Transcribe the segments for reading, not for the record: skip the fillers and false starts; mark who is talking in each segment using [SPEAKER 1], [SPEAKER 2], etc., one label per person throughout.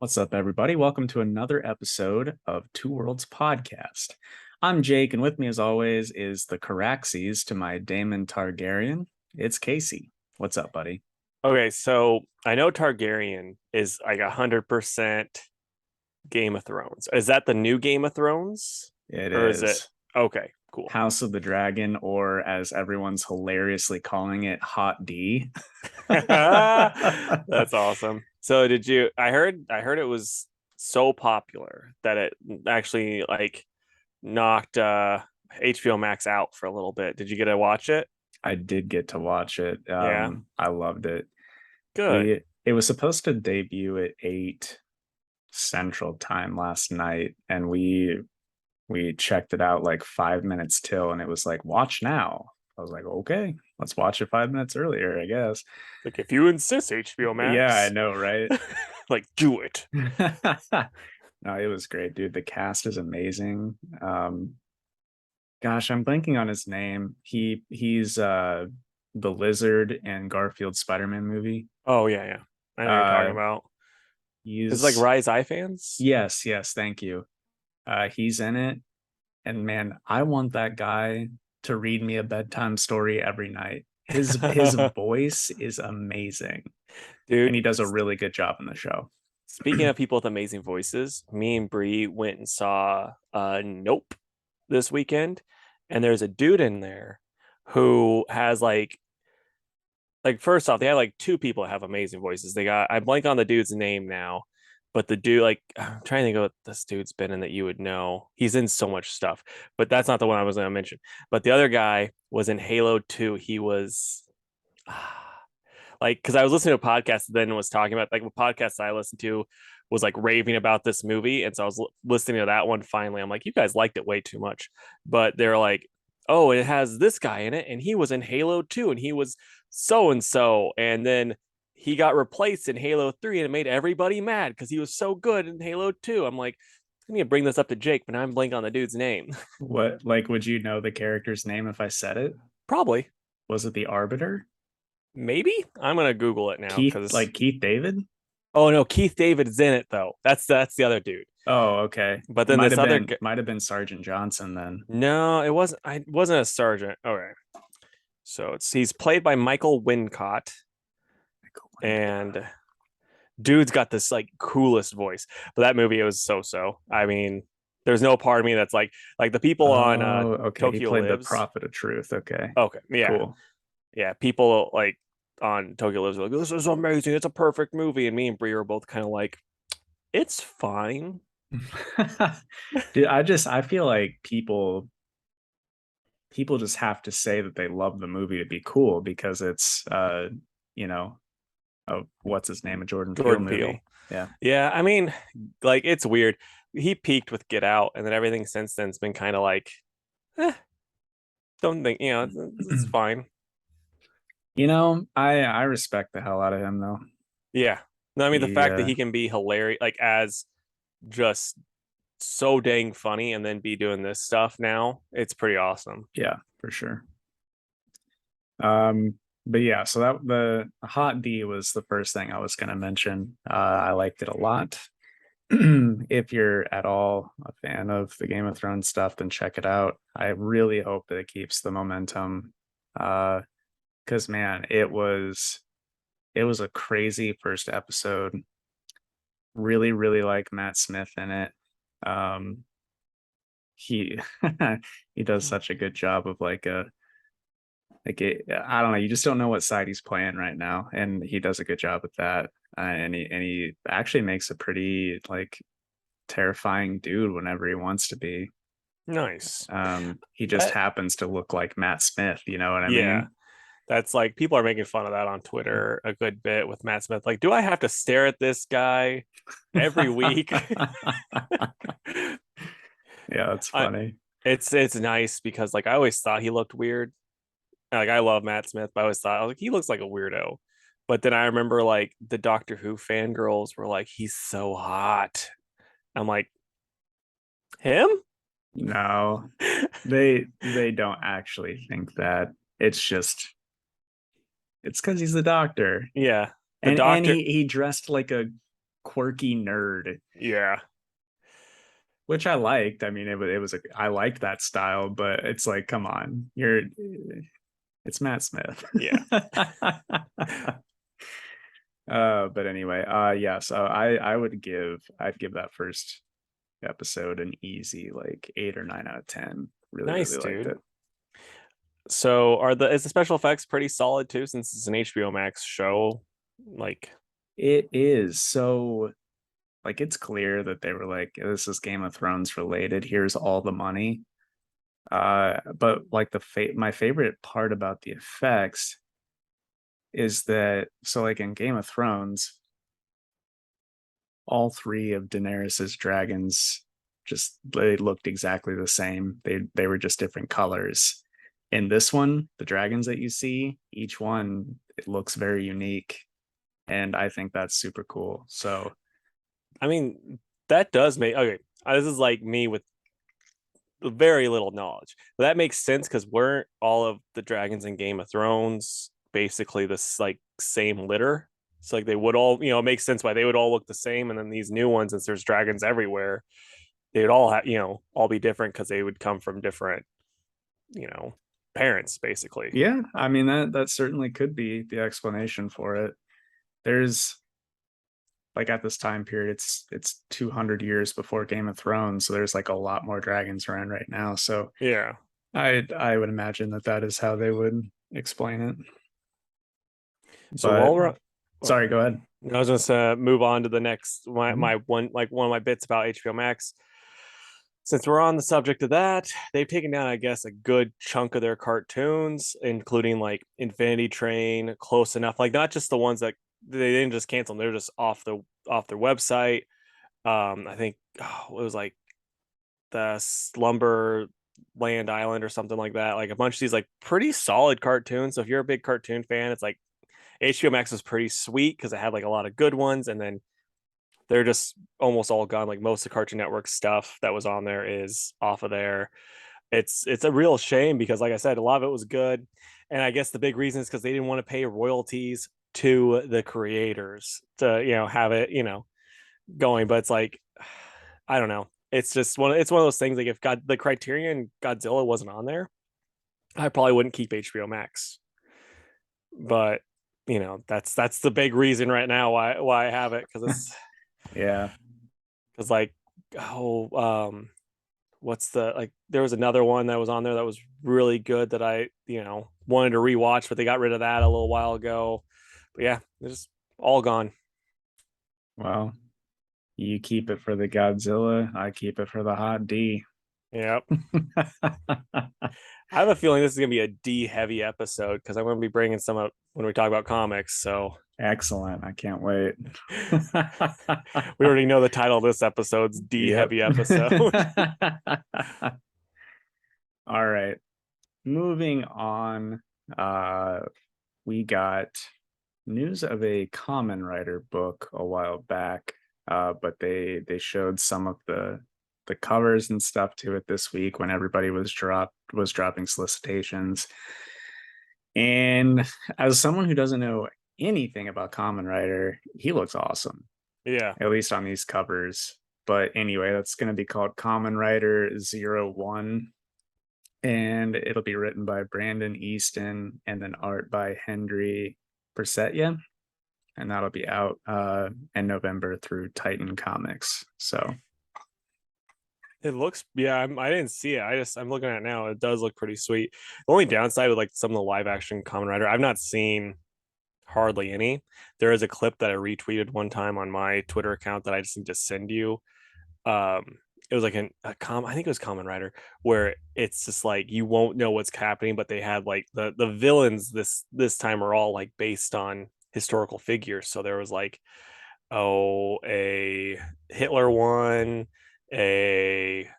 [SPEAKER 1] What's up, everybody? Welcome to another episode of Two Worlds Podcast. I'm Jake, and with me, as always, is the Caraxes to my Daemon Targaryen. It's Casey. What's up, buddy?
[SPEAKER 2] Okay, so I know Targaryen is like 100% Game of Thrones. Is that the new Game of Thrones?
[SPEAKER 1] It
[SPEAKER 2] Or is it?
[SPEAKER 1] is
[SPEAKER 2] Okay, cool.
[SPEAKER 1] House of the Dragon, or as everyone's hilariously calling it, Hot D.
[SPEAKER 2] That's awesome. So I heard it was so popular that it actually like knocked HBO Max out for a little bit. Did you get to watch it?
[SPEAKER 1] I did get to watch it.
[SPEAKER 2] Yeah.
[SPEAKER 1] I loved it.
[SPEAKER 2] Good.
[SPEAKER 1] It was supposed to debut at 8 Central Time last night, and we checked it out like 5 minutes till, and it was like, watch now. I was like, okay, let's watch it 5 minutes earlier, I guess.
[SPEAKER 2] Like if you insist, HBO
[SPEAKER 1] Yeah, I
[SPEAKER 2] Max,
[SPEAKER 1] know, right?
[SPEAKER 2] like do it.
[SPEAKER 1] No, it was great, dude. The cast is amazing. Gosh, I'm blanking on his name. He's the lizard in Garfield's Spider-Man movie.
[SPEAKER 2] Oh yeah. I know what you're talking
[SPEAKER 1] Uh
[SPEAKER 2] about. It's like
[SPEAKER 1] he's
[SPEAKER 2] Rise Eye fans.
[SPEAKER 1] yes, thank you. He's in it. And man, I want that guy to read me a bedtime story every night. His voice is amazing, and
[SPEAKER 2] Dude,
[SPEAKER 1] he does a really good job in the show.
[SPEAKER 2] speaking of people with amazing voices, me and Bree went and saw Nope this weekend, and there's a dude in there who has like first off, they have like two people that have amazing voices. They got I blank on the dude's name now, but the dude like I'm trying to think of what this dude's been in that you would know. He's in so much stuff, but that's not the one I was going to mention. But the other guy was in Halo 2. He was like because I was listening to a podcast then was talking about like a podcast I listened to was like raving about this movie, and so I was listening to that one. Finally, I'm like, you guys liked it way too much, but they're like, oh, it has this guy in it, and he was in Halo 2, and he was so and so, and then he got replaced in Halo 3, and it made everybody mad because he was so good in Halo 2. I'm like, I need to bring this up to Jake, but now I'm blank on the dude's name.
[SPEAKER 1] What, like, would you know the character's name if I said it?
[SPEAKER 2] Probably,
[SPEAKER 1] Was it the Arbiter?
[SPEAKER 2] maybe. I'm gonna Google it now because
[SPEAKER 1] Keith David?
[SPEAKER 2] oh no, Keith David's in it though. That's the other dude.
[SPEAKER 1] Oh, okay.
[SPEAKER 2] But
[SPEAKER 1] It
[SPEAKER 2] then
[SPEAKER 1] might
[SPEAKER 2] this
[SPEAKER 1] have
[SPEAKER 2] other
[SPEAKER 1] been
[SPEAKER 2] guy,
[SPEAKER 1] might have been Sergeant Johnson then.
[SPEAKER 2] no, it wasn't. I wasn't a sergeant. Okay, so it's he's played by Michael Wincott, and dude's got this like coolest voice. But that movie it was so. I mean, there's no part of me that's like the people on
[SPEAKER 1] Oh, okay. He
[SPEAKER 2] Tokyo
[SPEAKER 1] played the
[SPEAKER 2] Lives.
[SPEAKER 1] Prophet of Truth. Okay,
[SPEAKER 2] Okay, yeah,
[SPEAKER 1] cool.
[SPEAKER 2] yeah. People like on Tokyo Lives are like, this is amazing. It's a perfect movie. And me and Brie are both kind of like, it's fine.
[SPEAKER 1] Dude, I feel like people just have to say that they love the movie to be cool because it's you know, what's his name, a Jordan Peele
[SPEAKER 2] Jordan Peele.
[SPEAKER 1] movie. Yeah.
[SPEAKER 2] Yeah, I mean, like it's weird. He peaked with Get Out, and then everything since then's been kind of like, eh, don't think it's fine.
[SPEAKER 1] I respect the hell out of him though.
[SPEAKER 2] Yeah, no, I mean the
[SPEAKER 1] He
[SPEAKER 2] fact that he can be hilarious, like as just so dang funny, and then be doing this stuff now, it's pretty awesome.
[SPEAKER 1] Yeah, for sure. But yeah, so that the Hot D was the first thing I was going to mention. I liked it a lot. If you're at all a fan of the Game of Thrones stuff, then check it out. I really hope that it keeps the momentum. Because man, it was a crazy first episode. Really, really like Matt Smith in it. Um, he he does such a good job of I don't know, you just don't know what side he's playing right now, and he does a good job with that. And he actually makes a pretty like terrifying dude whenever he wants to be.
[SPEAKER 2] Nice.
[SPEAKER 1] He just
[SPEAKER 2] That
[SPEAKER 1] happens to look like Matt Smith, you know what I
[SPEAKER 2] yeah,
[SPEAKER 1] mean?
[SPEAKER 2] that's like people are making fun of that on Twitter a good bit with Matt Smith. Like, do I have to stare at this guy every week?
[SPEAKER 1] Yeah, that's
[SPEAKER 2] I,
[SPEAKER 1] funny.
[SPEAKER 2] it's nice because like I always thought he looked weird. Like I love Matt Smith, but I always thought I was like he looks like a weirdo. But then I remember like the Doctor Who fangirls were like, he's so hot. I'm like, him?
[SPEAKER 1] No, they don't actually think that. It's because he's the doctor.
[SPEAKER 2] Yeah. The
[SPEAKER 1] And
[SPEAKER 2] Doctor,
[SPEAKER 1] he dressed like a quirky nerd,
[SPEAKER 2] Yeah.
[SPEAKER 1] which I liked. I mean, it was I liked that style, but it's like, come on, it's Matt Smith.
[SPEAKER 2] Yeah.
[SPEAKER 1] But anyway, yeah, so I'd give that first episode an easy like 8 or 9 out of 10. Really,
[SPEAKER 2] Nice,
[SPEAKER 1] really liked
[SPEAKER 2] dude.
[SPEAKER 1] it.
[SPEAKER 2] So is the special effects pretty solid too, since it's an HBO Max show? Like,
[SPEAKER 1] It is so like it's clear that they were like, this is Game of Thrones related. Here's all the money. But like my favorite part about the effects is that so like in Game of Thrones, all three of Daenerys's dragons just they looked exactly the same. They were just different colors. In this one, the dragons that you see, each one it looks very unique, and I think that's super cool. So
[SPEAKER 2] I mean, that does make okay. This is like me with very little knowledge. But that makes sense because weren't all of the dragons in Game of Thrones basically this like same litter? So like they would all, it makes sense why they would all look the same, and then these new ones, since there's dragons everywhere, they would all have, all be different because they would come from different, you know, parents basically.
[SPEAKER 1] yeah, I mean that certainly could be the explanation for it. There's like at this time period, it's 200 years before Game of Thrones, so there's like a lot more dragons around right now. So
[SPEAKER 2] Yeah.
[SPEAKER 1] I would imagine that that is how they would explain it.
[SPEAKER 2] So
[SPEAKER 1] But
[SPEAKER 2] while we're
[SPEAKER 1] sorry, go ahead.
[SPEAKER 2] I was just move on to the next
[SPEAKER 1] Mhm.
[SPEAKER 2] my one of my bits about HBO Max. Since we're on the subject of that, they've taken down, I guess, a good chunk of their cartoons, including like Infinity Train, Close Enough, like not just the ones that they didn't just cancel them, they're just off their website. I think it was like the Slumber Land Island or something like that. Like a bunch of these like pretty solid cartoons. So if you're a big cartoon fan, it's like HBO Max was pretty sweet because it had like a lot of good ones, and then they're just almost all gone. Like most of Cartoon Network stuff that was on there is off of there. It's a real shame because, like I said, a lot of it was good, and I guess the big reason is because they didn't want to pay royalties to the creators to have it going. But it's like I don't know. It's one of those things. Like if God the Criterion Godzilla wasn't on there, I probably wouldn't keep HBO Max. But that's the big reason right now why I have it, because it's
[SPEAKER 1] Yeah.
[SPEAKER 2] because like oh what's the like there was another one that was on there that was really good that I wanted to rewatch, but they got rid of that a little while ago. But yeah, they're just all gone.
[SPEAKER 1] Well, you keep it for the Godzilla, I keep it for the hot D.
[SPEAKER 2] Yep. I have a feeling this is gonna be a D heavy episode because I'm gonna be bringing some up when we talk about comics. So
[SPEAKER 1] Excellent. I can't wait.
[SPEAKER 2] we already know the title of this episode's D
[SPEAKER 1] Yep.
[SPEAKER 2] heavy episode.
[SPEAKER 1] All right. Moving on. We got news of a Common Writer book a while back, but they showed some of the covers and stuff to it this week when everybody was dropping solicitations. And as someone who doesn't know anything about Common Writer, he looks awesome,
[SPEAKER 2] Yeah.
[SPEAKER 1] at least on these covers. But anyway, that's going to be called Common Writer 01, and it'll be written by Brandon Easton and then art by Hendry Persettia, and that'll be out in November through Titan Comics. So
[SPEAKER 2] It looks, yeah, I didn't see it. I'm looking at it now. It does look pretty sweet. The only downside with like some of the live action Kamen Rider, I've not seen hardly any. There is a clip that I retweeted one time on my Twitter account that I just need to send you. It was like I think it was Kamen Rider, where it's just like you won't know what's happening, but they had like the villains this time are all like based on historical figures. So there was like a Hitler one, a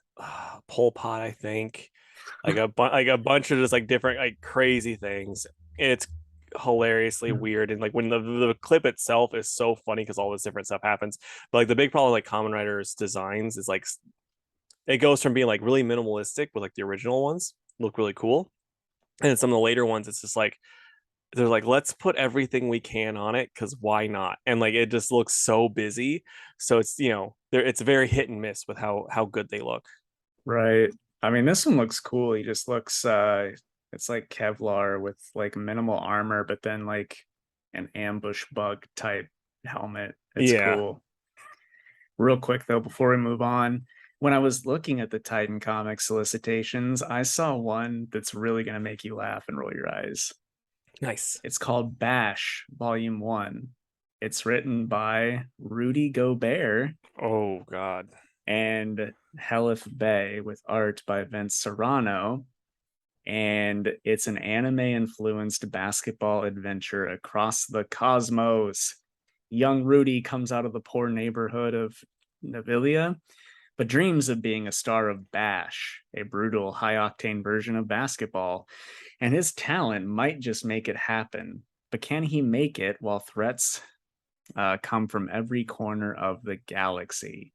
[SPEAKER 2] Pol Pot, I think, like like a bunch of just like different like crazy things. It's hilariously weird, and like when the clip itself is so funny because all this different stuff happens. But like the big problem like Kamen Rider's designs is like it goes from being like really minimalistic with like the original ones look really cool, and some of the later ones it's just like they're like, let's put everything we can on it because why not? And like it just looks so busy. So it's there it's very hit and miss with how good they look.
[SPEAKER 1] Right. I mean, this one looks cool. He just looks it's like Kevlar with like minimal armor, but then like an ambush bug type helmet. It's
[SPEAKER 2] Yeah,
[SPEAKER 1] cool. Real quick though, before we move on, when I was looking at the Titan comic solicitations, I saw one that's really gonna make you laugh and roll your eyes.
[SPEAKER 2] nice.
[SPEAKER 1] It's called Bash Volume 1. It's written by Rudy Gobert
[SPEAKER 2] Oh God.
[SPEAKER 1] and Helif Bey with art by Vince Serrano. And it's an anime influenced basketball adventure across the cosmos. Young Rudy comes out of the poor neighborhood of Navilia, but dreams of being a star of Bash, a brutal, high octane version of basketball. And his talent might just make it happen. But can he make it while threats come from every corner of the galaxy?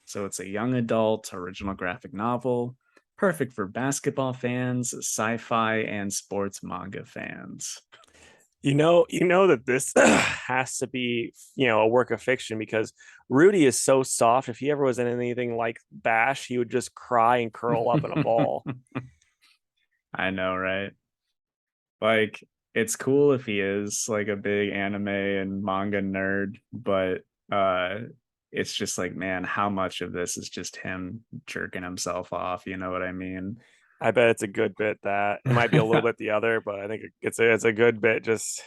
[SPEAKER 1] So it's a young adult original graphic novel, perfect for basketball fans, sci-fi, and sports manga fans.
[SPEAKER 2] You know that this has to be, a work of fiction because Rudy is so soft. If he ever was in anything like Bash, he would just cry and curl up in a ball.
[SPEAKER 1] I know, right? Like, it's cool if he is like a big anime and manga nerd, but it's just like, man, how much of this is just him jerking himself off? You know what I mean?
[SPEAKER 2] I bet it's a good bit that it might be a little bit the other, but I think it's a good bit just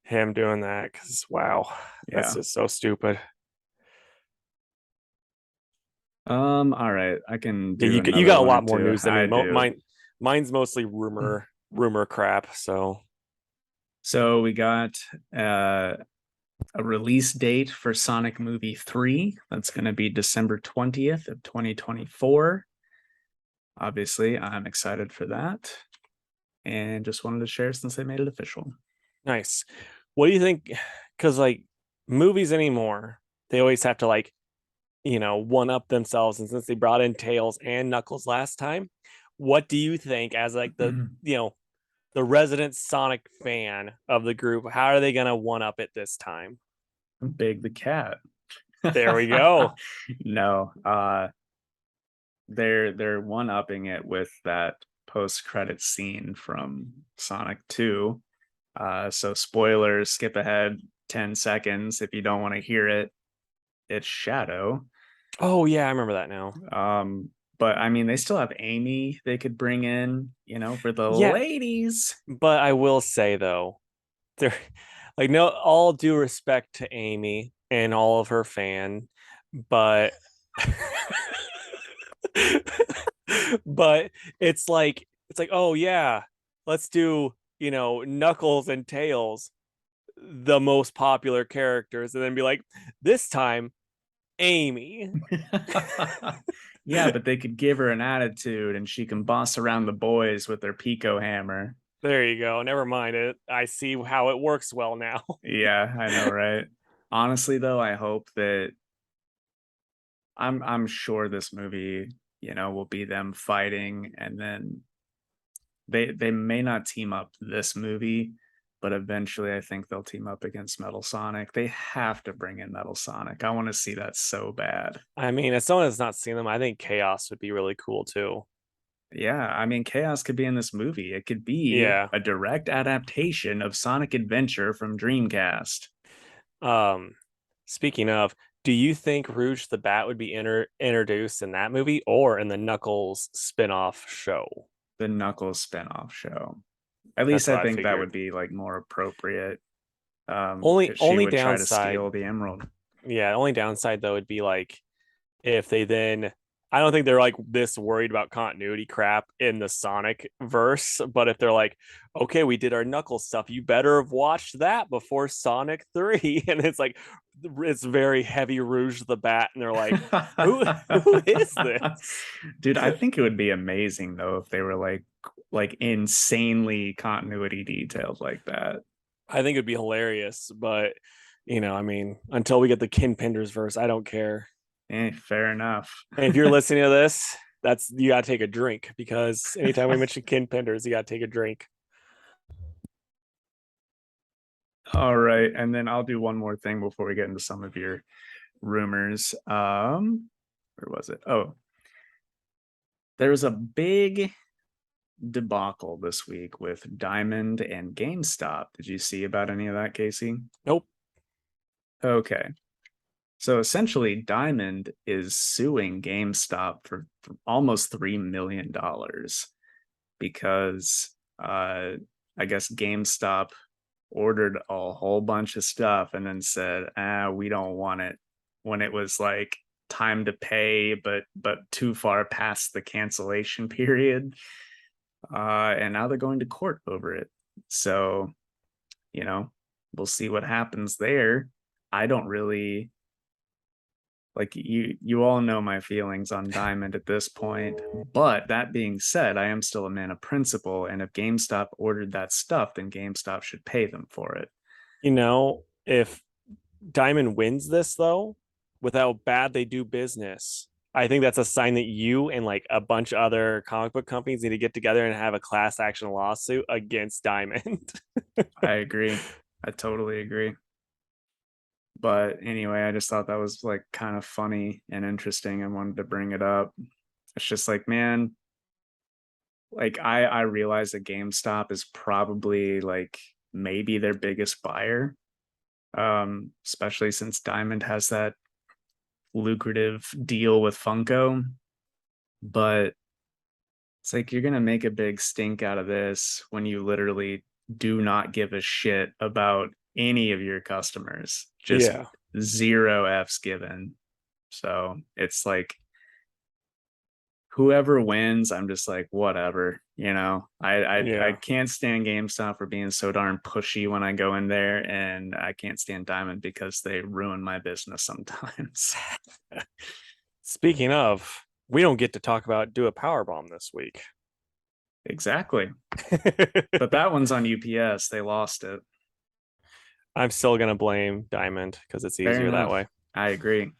[SPEAKER 2] him doing that because wow, that's
[SPEAKER 1] Yeah.
[SPEAKER 2] just so stupid.
[SPEAKER 1] All right. I can
[SPEAKER 2] Yeah,
[SPEAKER 1] do
[SPEAKER 2] you
[SPEAKER 1] another
[SPEAKER 2] got a
[SPEAKER 1] one or
[SPEAKER 2] lot more
[SPEAKER 1] two.
[SPEAKER 2] news than me.
[SPEAKER 1] I do.
[SPEAKER 2] Mine's mostly rumor crap. So
[SPEAKER 1] So we got uh a release date for Sonic Movie 3. That's going to be December 20th of 2024. Obviously, I'm excited for that and just wanted to share since they made it official.
[SPEAKER 2] nice. What do you think? Because like movies anymore, they always have to like one up themselves. And since they brought in Tails and Knuckles last time, what do you think as like the resident Sonic fan of the group? How are they gonna one up it this time?
[SPEAKER 1] Big the cat.
[SPEAKER 2] There we go.
[SPEAKER 1] No, they're one upping it with that post credit scene from Sonic 2. So spoilers, skip ahead 10 seconds if you don't want to hear it. It's Shadow.
[SPEAKER 2] Oh yeah, I remember that now.
[SPEAKER 1] But I mean, they still have Amy they could bring in, for the
[SPEAKER 2] Yeah,
[SPEAKER 1] ladies.
[SPEAKER 2] but I will say though, there like no all due respect to Amy and all of her fan, but but it's like oh yeah, let's do Knuckles and Tails, the most popular characters, and then be like this time Amy.
[SPEAKER 1] Yeah, but they could give her an attitude and she can boss around the boys with their Pico hammer.
[SPEAKER 2] There you go. Never mind it. I see how it works well now.
[SPEAKER 1] Yeah, I know, right? Honestly, though, I hope that I'm sure this movie, will be them fighting and then they may not team up this movie, but eventually I think they'll team up against Metal Sonic. They have to bring in Metal Sonic. I want to see that so bad.
[SPEAKER 2] I mean, as someone that's not seen them, I think Chaos would be really cool too.
[SPEAKER 1] Yeah, I mean, Chaos could be in this movie. It could be
[SPEAKER 2] Yeah.
[SPEAKER 1] a direct adaptation of Sonic Adventure from Dreamcast.
[SPEAKER 2] Um, Speaking of, do you think Rouge the Bat would be introduced in that movie or in the Knuckles spin-off show?
[SPEAKER 1] The Knuckles spinoff show. At least
[SPEAKER 2] That's
[SPEAKER 1] I
[SPEAKER 2] what I
[SPEAKER 1] think that would
[SPEAKER 2] figured.
[SPEAKER 1] be like more appropriate.
[SPEAKER 2] Only
[SPEAKER 1] Because she
[SPEAKER 2] only
[SPEAKER 1] would try to
[SPEAKER 2] downside,
[SPEAKER 1] steal the emerald.
[SPEAKER 2] yeah, only downside though would be like if they then I don't think they're like this worried about continuity crap in the Sonic verse, but if they're like, okay, we did our Knuckles stuff, you better have watched that before Sonic 3. And it's like it's very heavy Rouge the Bat, and they're like, who is this?
[SPEAKER 1] Dude, I think it would be amazing though if they were like insanely continuity detailed like that.
[SPEAKER 2] I think it'd be hilarious, but I mean, until we get the Kin Penders verse, I don't care.
[SPEAKER 1] Fair enough.
[SPEAKER 2] And if you're listening to this, that's you gotta take a drink because anytime we mention Kin Penders, you gotta take a drink.
[SPEAKER 1] All right, and then I'll do one more thing before we get into some of your rumors. Where was it? Oh, there was a big debacle this week with Diamond and GameStop. Did you see about any of that, Casey?
[SPEAKER 2] Nope.
[SPEAKER 1] Okay. So essentially, Diamond is suing GameStop for almost $3 million because I guess GameStop ordered a whole bunch of stuff and then said, we don't want it when it was like time to pay, but too far past the cancellation period. And now they're going to court over it. So, you know, we'll see what happens there. I don't really like you all know my feelings on Diamond at this point, but that being said, I am still a man of principle, and if GameStop ordered that stuff, then GameStop should pay them for it.
[SPEAKER 2] If Diamond wins this though, with how bad they do business, I think that's a sign that you and like a bunch of other comic book companies need to get together and have a class action lawsuit against Diamond.
[SPEAKER 1] I agree. I totally agree. But anyway, I just thought that was like kind of funny and interesting and wanted to bring it up. It's just like, man, like I realize that GameStop is probably like maybe their biggest buyer, especially since Diamond has that lucrative deal with Funko. But it's like you're gonna make a big stink out of this when you literally do not give a shit about any of your customers. Just
[SPEAKER 2] Yeah.
[SPEAKER 1] zero F's given. So it's like whoever wins, I'm just like, whatever. I
[SPEAKER 2] Yeah.
[SPEAKER 1] can't stand GameStop for being so darn pushy when I go in there, and I can't stand Diamond because they ruin my business sometimes.
[SPEAKER 2] Speaking of, we don't get to talk about do a power bomb this week.
[SPEAKER 1] Exactly. But that one's on UPS. They lost it.
[SPEAKER 2] I'm still gonna blame Diamond because it's
[SPEAKER 1] Fair
[SPEAKER 2] easier that
[SPEAKER 1] enough.
[SPEAKER 2] way.
[SPEAKER 1] I agree.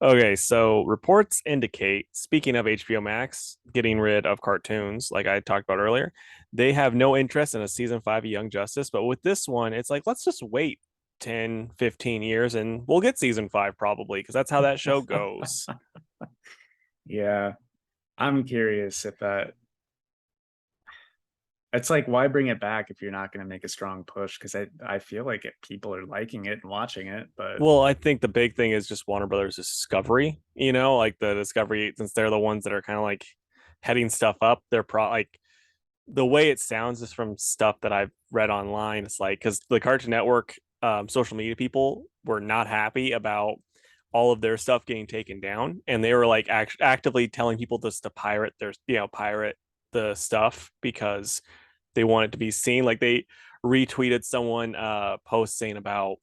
[SPEAKER 2] Okay, so reports indicate, speaking of HBO Max getting rid of cartoons, like I talked about earlier, they have no interest in a season 5 of Young Justice. But with this one, it's like, let's just wait 10, 15 years and we'll get season 5 probably because that's how that show goes.
[SPEAKER 1] Yeah. I'm curious if that it's like why bring it back if you're not going to make a strong push, because I feel like people are liking it and watching it, but
[SPEAKER 2] Well, I think the big thing is just Warner Brothers Discovery, like the Discovery, since they're the ones that are kind of like heading stuff up, they're like the way it sounds is from stuff that I've read online. It's like because the Cartoon Network social media people were not happy about all of their stuff getting taken down, and they were like actively telling people just to pirate pirate the stuff because they want it to be seen. Like they retweeted someone post saying about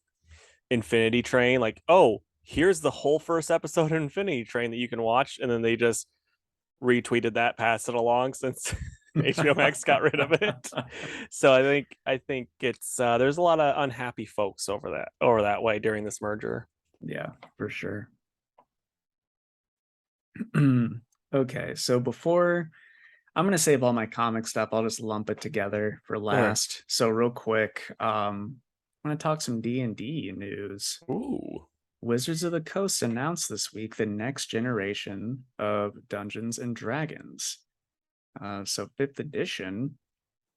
[SPEAKER 2] Infinity Train, like, oh, here's the whole first episode of Infinity Train that you can watch, and then they just retweeted that, passed it along since HBO Max got rid of it. So I think it's there's a lot of unhappy folks over that way during this merger.
[SPEAKER 1] yeah, for sure. Okay, so before I'm gonna save all my comic stuff, I'll just lump it together for
[SPEAKER 2] Okay.
[SPEAKER 1] last. So real quick, I'm gonna talk some D&D news.
[SPEAKER 2] Ooh.
[SPEAKER 1] Wizards of the Coast announced this week the next generation of Dungeons and Dragons. So fifth edition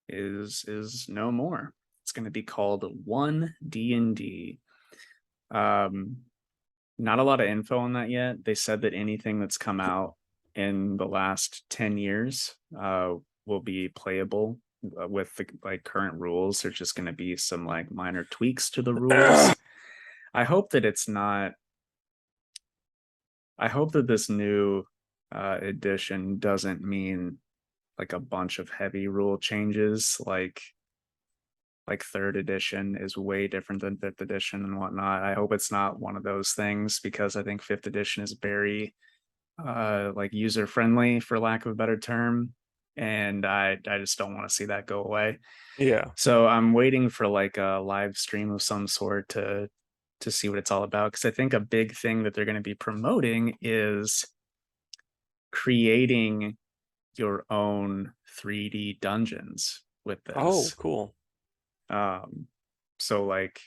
[SPEAKER 1] is no more. It's going to be called One D&D. Um, Not a lot of info on that yet. They said that anything that's come out in the last 10 years will be playable with the like current rules. There's just going to be some like minor tweaks to the rules. I hope that it's not. I hope that this new edition doesn't mean like a bunch of heavy rule changes, like third edition is way different than fifth edition and whatnot. I hope it's not one of those things, because I think fifth edition is very like user friendly, for lack of a better term, and I just don't want to see that go away.
[SPEAKER 2] Yeah.
[SPEAKER 1] So I'm waiting for like a live stream of some sort to see what it's all about, because I think a big thing that they're going to be promoting is creating your own 3D dungeons with
[SPEAKER 2] Oh,
[SPEAKER 1] this.
[SPEAKER 2] cool.
[SPEAKER 1] So like,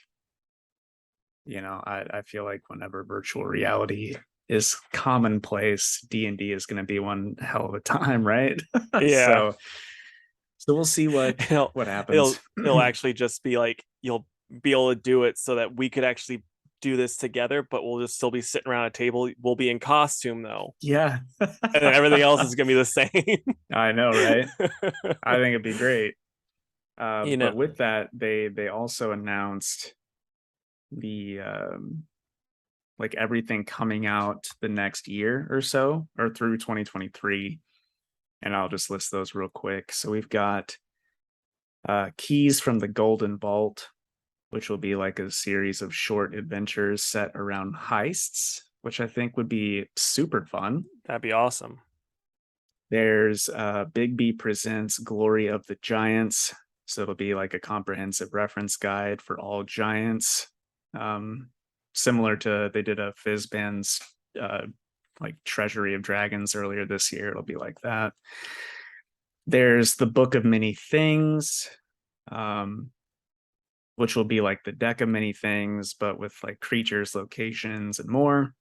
[SPEAKER 1] I feel like whenever virtual reality is commonplace, D&D is going to be one hell of a time, right?
[SPEAKER 2] Yeah.
[SPEAKER 1] so so we'll see
[SPEAKER 2] it'll
[SPEAKER 1] what happens.
[SPEAKER 2] it'll actually just be like you'll be able to do it so that we could actually do this together, but we'll just still be sitting around a table. We'll be in costume though,
[SPEAKER 1] Yeah.
[SPEAKER 2] and then everything else is gonna be the same.
[SPEAKER 1] I know, right? I think it'd be great.
[SPEAKER 2] you know,
[SPEAKER 1] But with that, they also announced the like everything coming out the next year or so, or through 2023. And I'll just list those real quick. So we've got Keys from the Golden Vault, which will be like a series of short adventures set around heists, which I think would be super fun.
[SPEAKER 2] that'd be awesome.
[SPEAKER 1] There's Big B Presents Glory of the Giants. So it'll be like a comprehensive reference guide for all giants. Similar to they did a Fizban's like Treasury of Dragons earlier this year. It'll be like that. There's the Book of Many Things, which will be like the deck of many things, but with like creatures, locations, and more.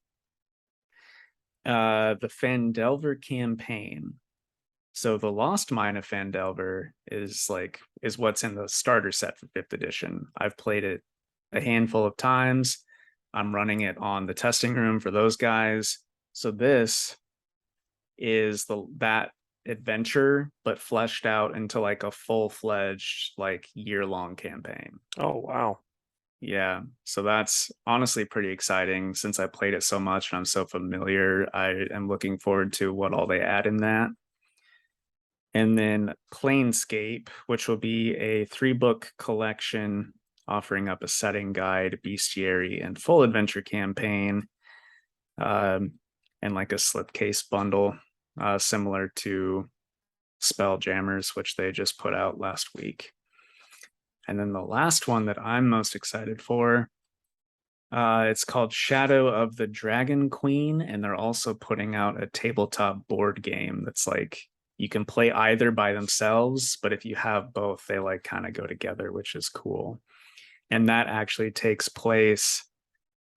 [SPEAKER 1] The Fandelver campaign. So the Lost Mine of Fandelver is what's in the starter set for 5th edition. I've played it a handful of times. I'm running it on the testing room for those guys. So this is that adventure, but fleshed out into like a full-fledged, like year-long campaign.
[SPEAKER 2] Oh wow.
[SPEAKER 1] Yeah, so that's honestly pretty exciting since I played it so much and I'm so familiar. I am looking forward to what all they add in that. And then Planescape, which will be a 3-book collection offering up a setting guide, bestiary, and full adventure campaign, and like a slipcase bundle, similar to Spelljammers, which they just put out last week. And then the last one that I'm most excited for, it's called Shadow of the Dragon Queen, and they're also putting out a tabletop board game that's like you can play either by themselves, but if you have both, they like kind of go together, which is cool. And that actually takes place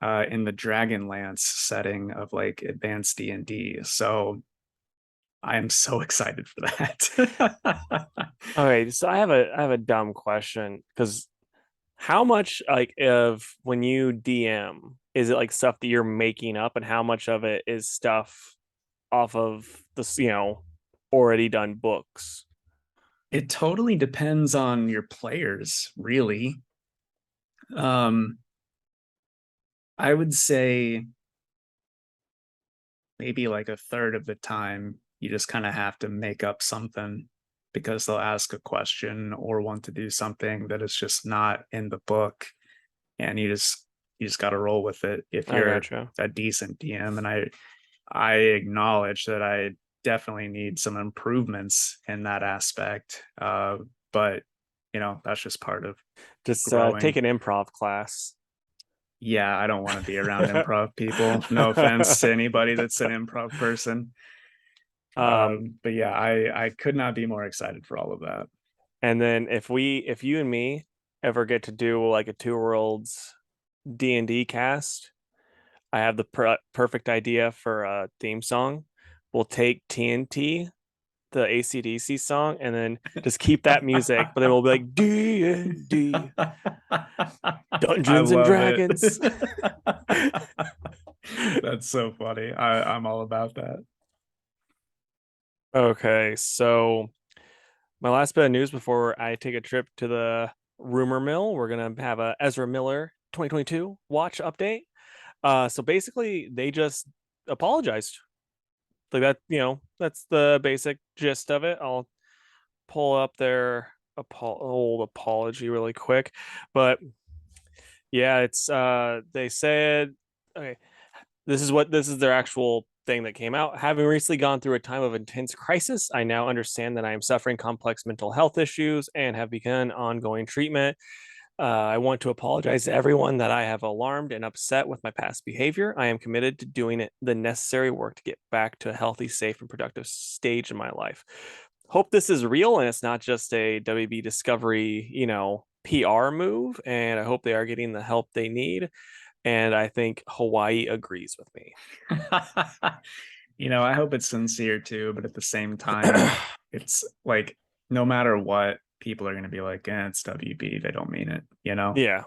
[SPEAKER 1] in the Dragonlance setting of like advanced D&D. So I am so excited for that.
[SPEAKER 2] Okay, so I have a dumb question because how much like of when you DM is it like stuff that you're making up, and how much of it is stuff off of the already done books?
[SPEAKER 1] It totally depends on your players, really. Um, I would say maybe like a third of the time you just kind of have to make up something because they'll ask a question or want to do something that is just not in the book, and you just got to roll with it if
[SPEAKER 2] I
[SPEAKER 1] you're
[SPEAKER 2] gotcha.
[SPEAKER 1] a decent DM. And I acknowledge that I definitely need some improvements in that aspect, but that's just part of
[SPEAKER 2] Just take
[SPEAKER 1] growing.
[SPEAKER 2] an improv class.
[SPEAKER 1] Yeah, I don't want to be around improv people. No offense to anybody that's an improv person.
[SPEAKER 2] um,
[SPEAKER 1] But yeah, I could not be more excited for all of that.
[SPEAKER 2] and then if you and me ever get to do like a Two Worlds D&D cast, I have the perfect idea for a theme song. We'll take TNT, the AC/DC song, and then just keep that music, but then we'll be like D&D,
[SPEAKER 1] I
[SPEAKER 2] Dungeons and
[SPEAKER 1] love it.
[SPEAKER 2] Dragons.
[SPEAKER 1] That's so funny. I'm all about that.
[SPEAKER 2] Okay, so my last bit of news before I take a trip to the rumor mill, we're gonna have a Ezra Miller 2022 watch update. So basically, they just apologized. Like that, that's the basic gist of it. I'll pull up their old apology really quick, but yeah, it's they said, okay, this is their actual thing that came out. Having recently gone through a time of intense crisis, I now understand that I am suffering complex mental health issues and have begun ongoing treatment. I want to apologize to everyone that I have alarmed and upset with my past behavior. I am committed to doing the necessary work to get back to a healthy, safe, and productive stage in my life. Hope this is real and it's not just a WB Discovery, PR move, and I hope they are getting the help they need. And I think Hawaii agrees with me.
[SPEAKER 1] I hope it's sincere too, but at the same time, it's like no matter what, people are going to be like, it's WB. They don't mean it.
[SPEAKER 2] Yeah.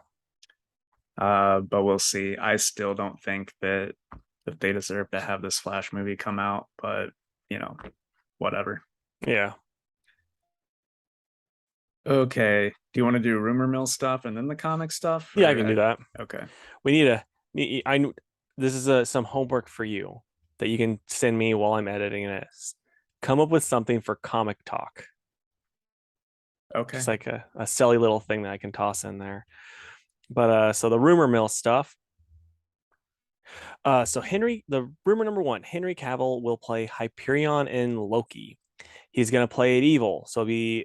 [SPEAKER 1] But we'll see. I still don't think that they deserve to have this Flash movie come out, but you know, whatever.
[SPEAKER 2] Yeah.
[SPEAKER 1] Okay. Do you want to do rumor mill stuff and then the comic stuff?
[SPEAKER 2] Yeah, I can do that.
[SPEAKER 1] Okay.
[SPEAKER 2] We need I this is some homework for you that you can send me while I'm editing this. Come up with something for comic talk.
[SPEAKER 1] Okay.
[SPEAKER 2] Just like a silly little thing that I can toss in there. But so the rumor mill stuff. So the rumor number one, Henry Cavill will play Hyperion in Loki. He's gonna play it evil.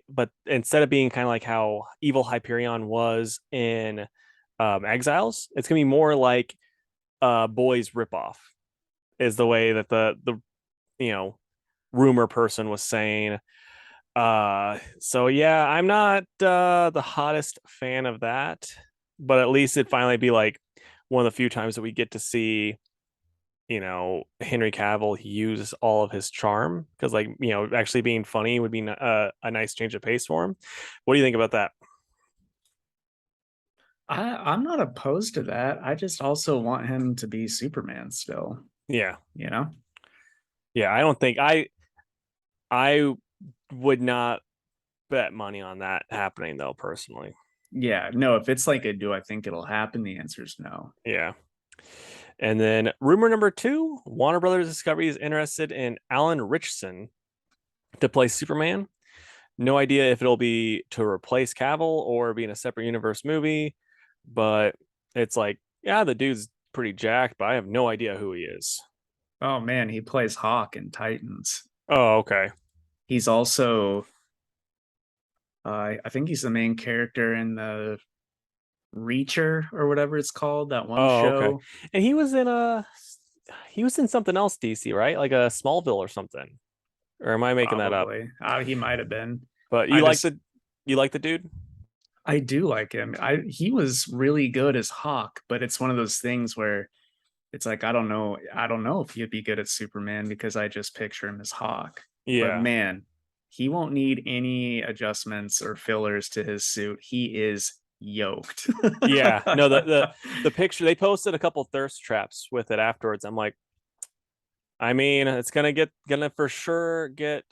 [SPEAKER 2] But instead of being kind of like how evil Hyperion was in Exiles, it's gonna be more like Boys ripoff, is the way that the you know rumor person was saying. So yeah, I'm not the hottest fan of that, but at least it finally be like one of the few times that we get to see Henry Cavill use all of his charm, because like actually being funny would be a nice change of pace for him. What do you think about that?
[SPEAKER 1] I'm not opposed to that. I just also want him to be Superman still,
[SPEAKER 2] Yeah,
[SPEAKER 1] you know?
[SPEAKER 2] yeah, I don't think I would not bet money on that happening though, personally.
[SPEAKER 1] Yeah, no, if it's like a do I think it'll happen, the answer is no.
[SPEAKER 2] Yeah. And then rumor number two, Warner Brothers Discovery is interested in Alan Richardson to play Superman. No idea if it'll be to replace Cavill or be in a separate universe movie, but it's like, yeah, the dude's pretty jacked, but I have no idea who he is.
[SPEAKER 1] Oh man, he plays Hawk in Titans.
[SPEAKER 2] Oh, okay.
[SPEAKER 1] He's also I think he's the main character in the Reacher or whatever it's called, that one
[SPEAKER 2] Oh, okay.
[SPEAKER 1] show.
[SPEAKER 2] And he was in something else, DC, right? Like a Smallville or something. Or am I making that up?
[SPEAKER 1] Probably. He might have been.
[SPEAKER 2] But
[SPEAKER 1] I just
[SPEAKER 2] you like the dude?
[SPEAKER 1] I do like him. He was really good as Hawk, but it's one of those things where it's like I don't know if he'd be good at Superman because I just picture him as Hawk. But
[SPEAKER 2] Yeah.
[SPEAKER 1] man, he won't need any adjustments or fillers to his suit. He is yoked.
[SPEAKER 2] Yeah. No, the picture they posted a couple thirst traps with it afterwards. I'm like, I mean, it's gonna for sure get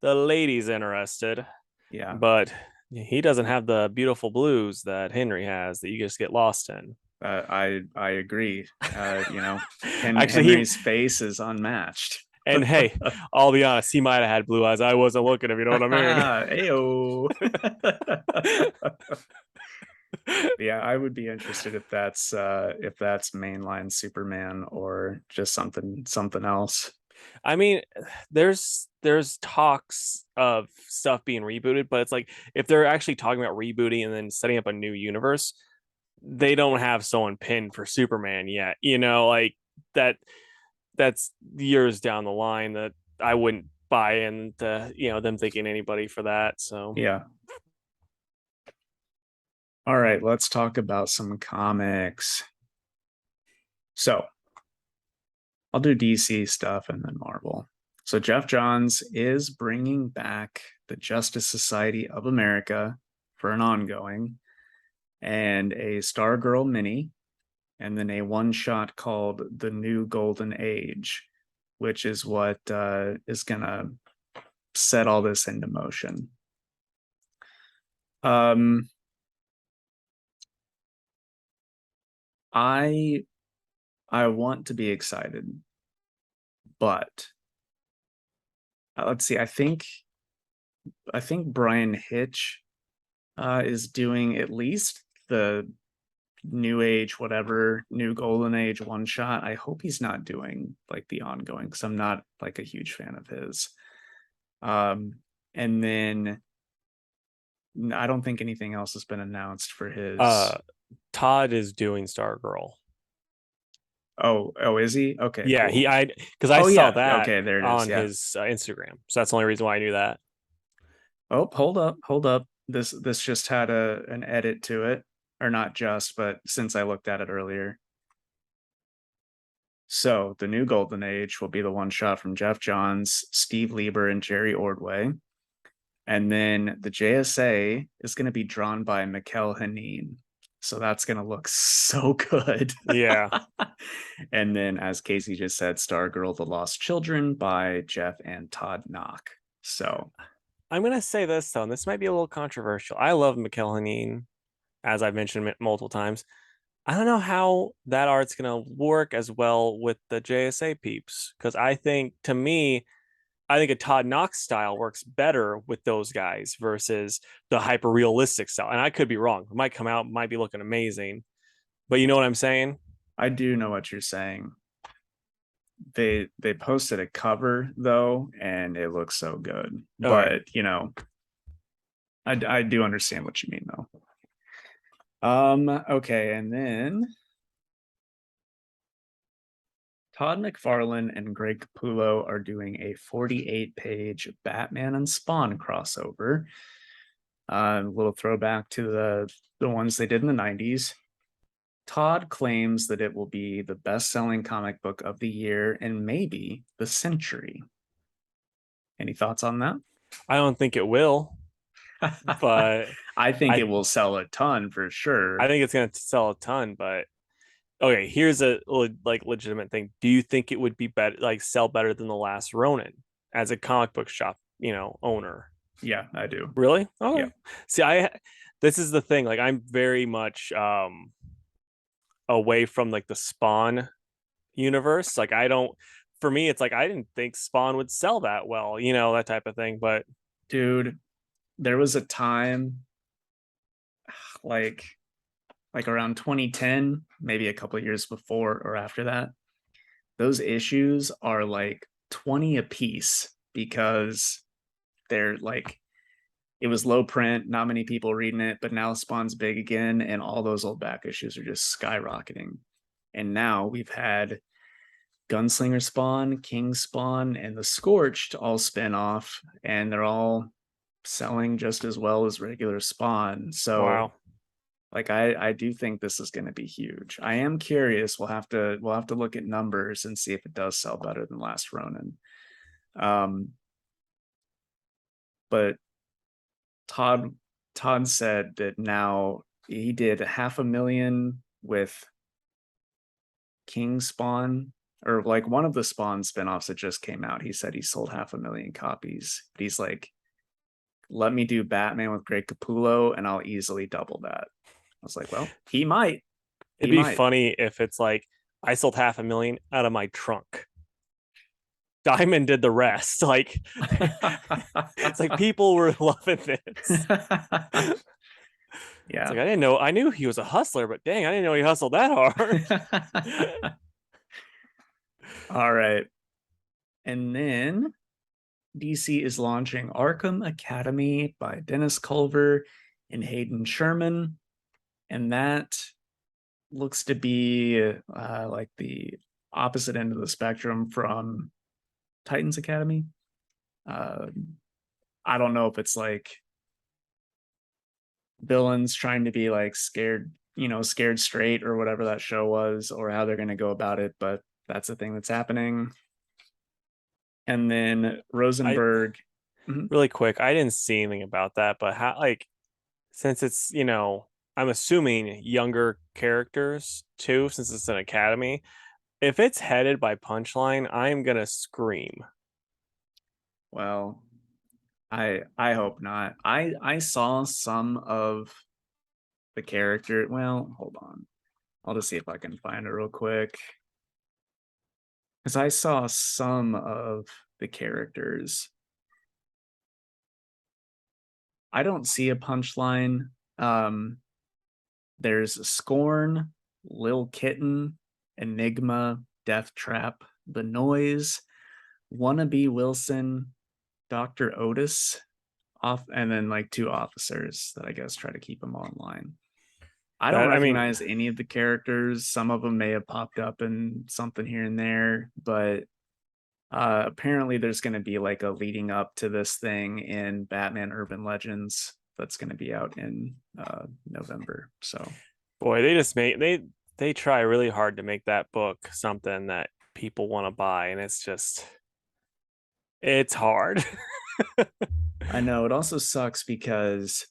[SPEAKER 2] the ladies interested,
[SPEAKER 1] Yeah.
[SPEAKER 2] but he doesn't have the beautiful blues that Henry has that you just get lost in.
[SPEAKER 1] I agree.
[SPEAKER 2] Actually,
[SPEAKER 1] Henry's face is unmatched.
[SPEAKER 2] and hey, I'll be honest, he might have had blue eyes. I wasn't looking, if you know what I mean.
[SPEAKER 1] Ayo. Yeah, I would be interested if that's mainline Superman or just something else.
[SPEAKER 2] I mean, there's talks of stuff being rebooted, but it's like if they're actually talking about rebooting and then setting up a new universe, they don't have someone pinned for Superman yet. Like that that's years down the line that I wouldn't buy into, them thinking anybody for that. So
[SPEAKER 1] Yeah. All right, let's talk about some comics. So I'll do DC stuff and then Marvel. So Jeff Johns is bringing back the Justice Society of America for an ongoing and a Stargirl mini, and then a one shot called The New Golden Age, which is what is going to set all this into motion. I want to be excited, but let's see. I think Brian Hitch is doing at least the new age, whatever, new golden age one shot. I hope he's not doing like the ongoing because I'm not like a huge fan of his. And then I don't think anything else has been announced for his.
[SPEAKER 2] Todd is doing Stargirl.
[SPEAKER 1] Oh, is he? Okay,
[SPEAKER 2] Yeah,
[SPEAKER 1] cool.
[SPEAKER 2] because I
[SPEAKER 1] Oh
[SPEAKER 2] saw
[SPEAKER 1] yeah,
[SPEAKER 2] that
[SPEAKER 1] okay, there it is.
[SPEAKER 2] on
[SPEAKER 1] Yeah.
[SPEAKER 2] his Instagram. So that's the only reason why I knew that.
[SPEAKER 1] Oh, hold up. this just had an edit to it, or not just, but since I looked at it earlier. So the new Golden Age will be the one shot from Jeff Johns, Steve Lieber, and Jerry Ordway. And then the JSA is going to be drawn by Mikkel Haneen. So that's going to look so good.
[SPEAKER 2] Yeah.
[SPEAKER 1] And then, as Casey just said, Stargirl, The Lost Children by Jeff and Todd Knock. So
[SPEAKER 2] I'm gonna say this though, and this might be a little controversial. I love McElhenney, as I've mentioned multiple times. I don't know how that art's gonna work as well with the JSA peeps because I think, to me, I think a Todd Knox style works better with those guys versus the hyper realistic style. And I could be wrong. It might come out, might be looking amazing, but you know what I'm saying?
[SPEAKER 1] I do know what you're saying. They posted a cover though, and it looks so good.
[SPEAKER 2] All right.
[SPEAKER 1] But I do understand what you mean though. Okay, and then Todd McFarlane and Greg Capullo are doing a 48-page Batman and Spawn crossover. A little throwback to the ones they did in the 90s. Todd claims that it will be the best-selling comic book of the year and maybe the century. Any thoughts on that?
[SPEAKER 2] I don't think it will, but
[SPEAKER 1] I think it
[SPEAKER 2] I
[SPEAKER 1] will sell a ton for
[SPEAKER 2] I
[SPEAKER 1] sure.
[SPEAKER 2] think it's gonna sell a ton. But okay, here's a like legitimate thing. Do you think it would be better, like sell better than the Last Ronin as a comic book shop, owner?
[SPEAKER 1] Yeah, I do.
[SPEAKER 2] Really?
[SPEAKER 1] Yeah.
[SPEAKER 2] Okay. See, this is the thing. Like, I'm very much away from like the Spawn universe. Like, I don't. For me, it's like I didn't think Spawn would sell that well, that type of thing. But
[SPEAKER 1] Dude, there was a time like around 2010, maybe a couple of years before or after that. Those issues are like 20 a piece because they're like it was low print, not many people reading it, but now Spawn's big again, and all those old back issues are just skyrocketing. And now we've had Gunslinger Spawn, King Spawn, and the Scorched all spin off, and they're all selling just as well as regular Spawn. So
[SPEAKER 2] wow.
[SPEAKER 1] like I do think this is going to be huge. I am curious. We'll have to look at numbers and see if it does sell better than Last Ronin. Um, but Todd Todd said that now he did 500,000 with King Spawn, or like one of the Spawn spinoffs that just came out. He said he sold 500,000 copies. But he's like, let me do Batman with Greg Capullo and I'll easily double that. I was like, well, he might.
[SPEAKER 2] It'd
[SPEAKER 1] He
[SPEAKER 2] be
[SPEAKER 1] might.
[SPEAKER 2] funny if it's like I sold 500,000 out of my trunk. Diamond did the rest. Like, it's like people were loving this. It's
[SPEAKER 1] Yeah.
[SPEAKER 2] like I didn't know. I knew he was a hustler, but dang, I didn't know he hustled that hard.
[SPEAKER 1] All right. And then DC is launching Arkham Academy by Dennis Culver and Hayden Sherman. And that looks to be like the opposite end of the spectrum from Titans Academy. Uh, I don't know if it's like villains trying to be like scared, scared straight or whatever that show was, or how they're going to go about it, but that's the thing that's happening. And then
[SPEAKER 2] I
[SPEAKER 1] Rosenberg. Mhm.
[SPEAKER 2] really quick, I didn't see anything about that, but how, like, since it's, I'm assuming younger characters too, since it's an academy. If it's headed by Punchline, I'm gonna scream.
[SPEAKER 1] Well, I hope not. I saw some of the character. Well, hold on. I'll just see if I can find it real quick. Because I saw some of the characters. I don't see a punchline. Um, there's Scorn, Lil Kitten, Enigma, Death Trap, The Noise, Wannabe Wilson, Dr. Otis, off, and then like two officers that I guess try to keep them online. I don't
[SPEAKER 2] That I mean,
[SPEAKER 1] recognize any of the characters. Some of them may have popped up in something here and there, but apparently there's going to be like a leading up to this thing in Batman Urban Legends that's going to be out in November. So
[SPEAKER 2] Boy, they just make they try really hard to make that book something that people want to buy, and it's hard.
[SPEAKER 1] I know it also sucks because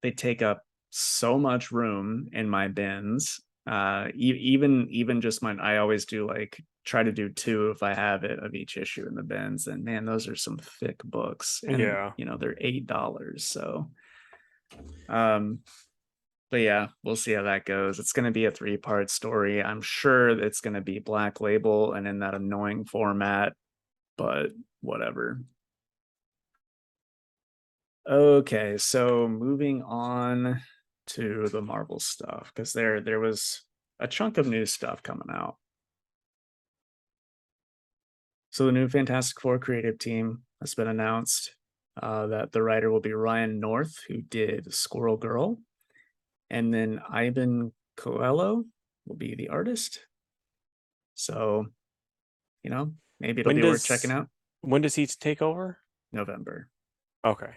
[SPEAKER 1] they take up so much room in my bins. Even just mine, I always do like try to do two if I have it of each issue in the bins. And man, those are some thick books, and
[SPEAKER 2] Yeah.
[SPEAKER 1] they're $8. So, um, but yeah, we'll see how that goes. It's going to be a 3-part story. I'm sure it's going to be Black Label and in that annoying format, but whatever. Okay, so moving on to the Marvel stuff, because there was a chunk of new stuff coming out. So the new Fantastic Four creative team has been announced, that the writer will be Ryan North, who did Squirrel Girl, and then Ivan Coelho will be the artist. So, maybe it'll
[SPEAKER 2] When
[SPEAKER 1] be worth checking
[SPEAKER 2] does
[SPEAKER 1] out.
[SPEAKER 2] when does he take over?
[SPEAKER 1] November.
[SPEAKER 2] Okay.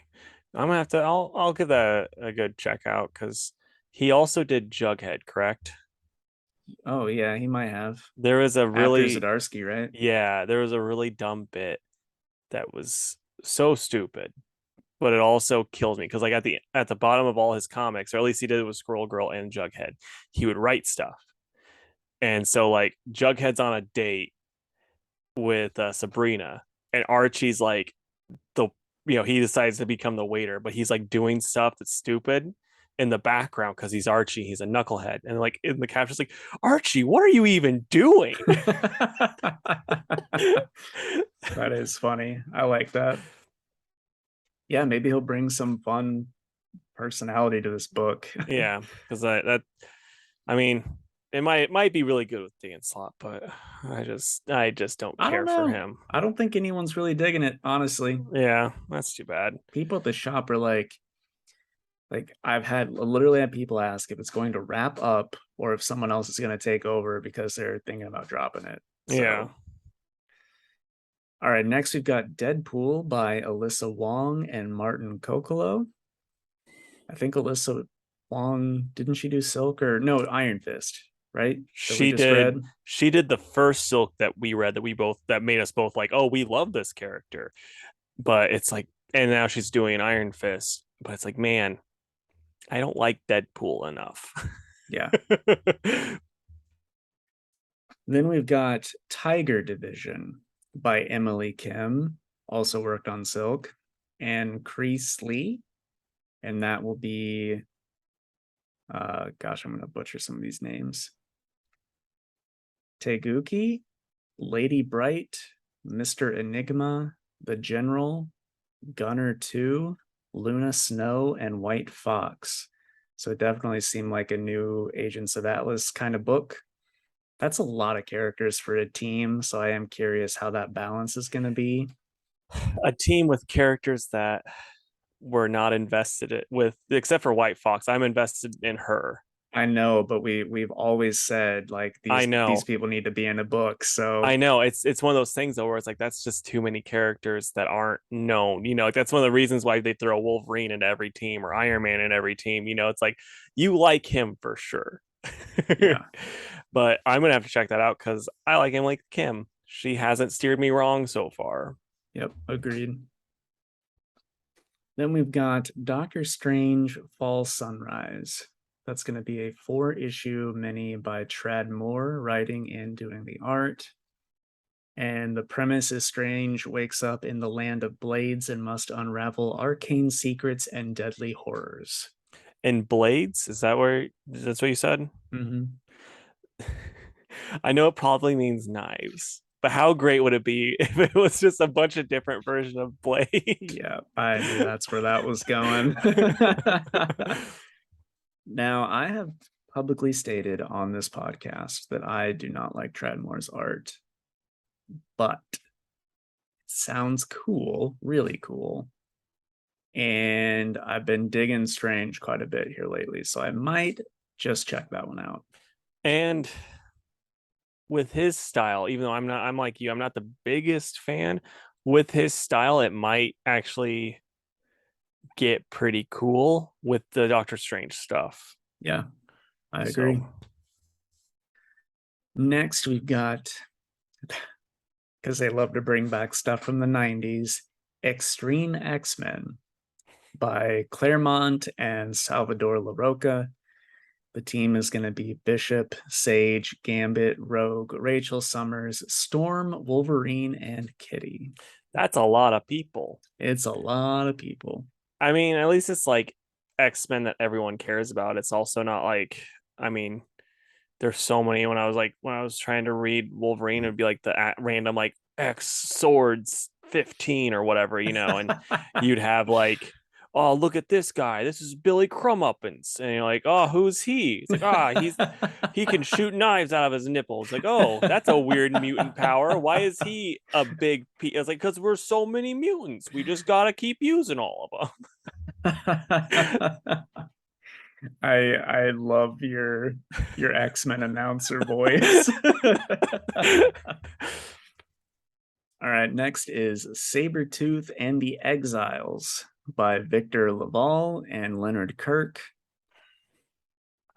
[SPEAKER 2] I'm gonna have to I'll give that a good check out because he also did Jughead, correct?
[SPEAKER 1] Oh yeah, he might have.
[SPEAKER 2] There was a
[SPEAKER 1] After
[SPEAKER 2] really
[SPEAKER 1] Zdarsky, right?
[SPEAKER 2] yeah, there was a really dumb bit that was so stupid, but it also killed me because like at the bottom of all his comics, or at least he did it with Squirrel Girl and Jughead, he would write stuff. And so like Jughead's on a date with Sabrina, and Archie's like the he decides to become the waiter, but he's like doing stuff that's stupid in the background because he's Archie, he's a knucklehead, and like in the captions like, Archie, what are you even doing?
[SPEAKER 1] That is funny. I like that. Yeah, maybe he'll bring some fun personality to this book.
[SPEAKER 2] Yeah, because I mean, it might be really good with Dan Slott, but I just don't
[SPEAKER 1] I don't
[SPEAKER 2] care for
[SPEAKER 1] know.
[SPEAKER 2] him.
[SPEAKER 1] I don't think anyone's really digging it, honestly.
[SPEAKER 2] Yeah, that's too bad.
[SPEAKER 1] People at the shop are like I've had literally had people ask if it's going to wrap up or if someone else is going to take over because they're thinking about dropping it.
[SPEAKER 2] Yeah,
[SPEAKER 1] So, all right, next we've got Deadpool by Alyssa Wong and Martin Kokolo. I think Alyssa Wong, didn't she do Silk or no, Iron Fist, right? That we
[SPEAKER 2] she
[SPEAKER 1] just
[SPEAKER 2] did.
[SPEAKER 1] read.
[SPEAKER 2] She did the first Silk that we read that made us both like, oh, we love this character. But it's like, and now she's doing Iron Fist. But it's like, man, I don't like Deadpool enough.
[SPEAKER 1] Yeah. Then we've got Tiger Division by Emily Kim, also worked on Silk, and Crease Lee. And that will be, gosh, I'm going to butcher some of these names. Teguki, Lady Bright, Mr. Enigma, The General, Gunner 2, Luna Snow, and White Fox. So it definitely seemed like a new Agents of Atlas kind of book. That's a lot of characters for a team, so I am curious how that balance is going to be.
[SPEAKER 2] A team with characters that were not invested with, except for White Fox. I'm invested in her.
[SPEAKER 1] I know, but we've always said like
[SPEAKER 2] I
[SPEAKER 1] these
[SPEAKER 2] know.
[SPEAKER 1] people need to be in a book. So
[SPEAKER 2] I know it's one of those things though where it's like that's just too many characters that aren't known. Like that's one of the reasons why they throw Wolverine into every team or Iron Man in every team. It's like you like him for sure.
[SPEAKER 1] yeah,
[SPEAKER 2] But I'm gonna have to check that out because I like him like Kim. She hasn't steered me wrong so far.
[SPEAKER 1] yep, agreed. Then we've got Doctor Strange Fall Sunrise. That's going to be a 4-issue mini by Trad Moore, writing and doing the art. And the premise is Strange wakes up in the land of blades and must unravel arcane secrets and deadly horrors.
[SPEAKER 2] And Blades, that's what you said?
[SPEAKER 1] Mm-hmm.
[SPEAKER 2] I know it probably means knives, but how great would it be if it was just a bunch of different versions of Blade?
[SPEAKER 1] Yeah, I knew that's where that was going. Now, I have publicly stated on this podcast that I do not like Tradmore's art, but it sounds cool, really cool. And I've been digging Strange quite a bit here lately, so I might just check that one out.
[SPEAKER 2] And with his style, even though I'm like you, I'm not the biggest fan. With his style, it might actually get pretty cool with the Doctor Strange stuff.
[SPEAKER 1] Yeah, I agree.
[SPEAKER 2] So
[SPEAKER 1] Next, we've got, because they love to bring back stuff from the 90s, Extreme X-Men by Claremont and Salvador LaRocca. The team is going to be Bishop, Sage, Gambit, Rogue, Rachel Summers, Storm, Wolverine, and Kitty.
[SPEAKER 2] that's a lot of people.
[SPEAKER 1] It's a lot of people.
[SPEAKER 2] I mean, at least it's like X-Men that everyone cares about. It's also not like, I mean, there's so many. When I was trying to read Wolverine, it'd be like the random like X swords 15 or whatever, and you'd have like, oh, look at this guy. This is Billy Crummupkins. And you're like, oh, who's he? It's like, he can shoot knives out of his nipples. Like, oh, that's a weird mutant power. Why is he a big It's like, because we're so many mutants. We just gotta keep using all of
[SPEAKER 1] I love your X-Men announcer voice.
[SPEAKER 2] them.
[SPEAKER 1] All right, next is Sabretooth and the Exiles by Victor Laval and Leonard Kirk.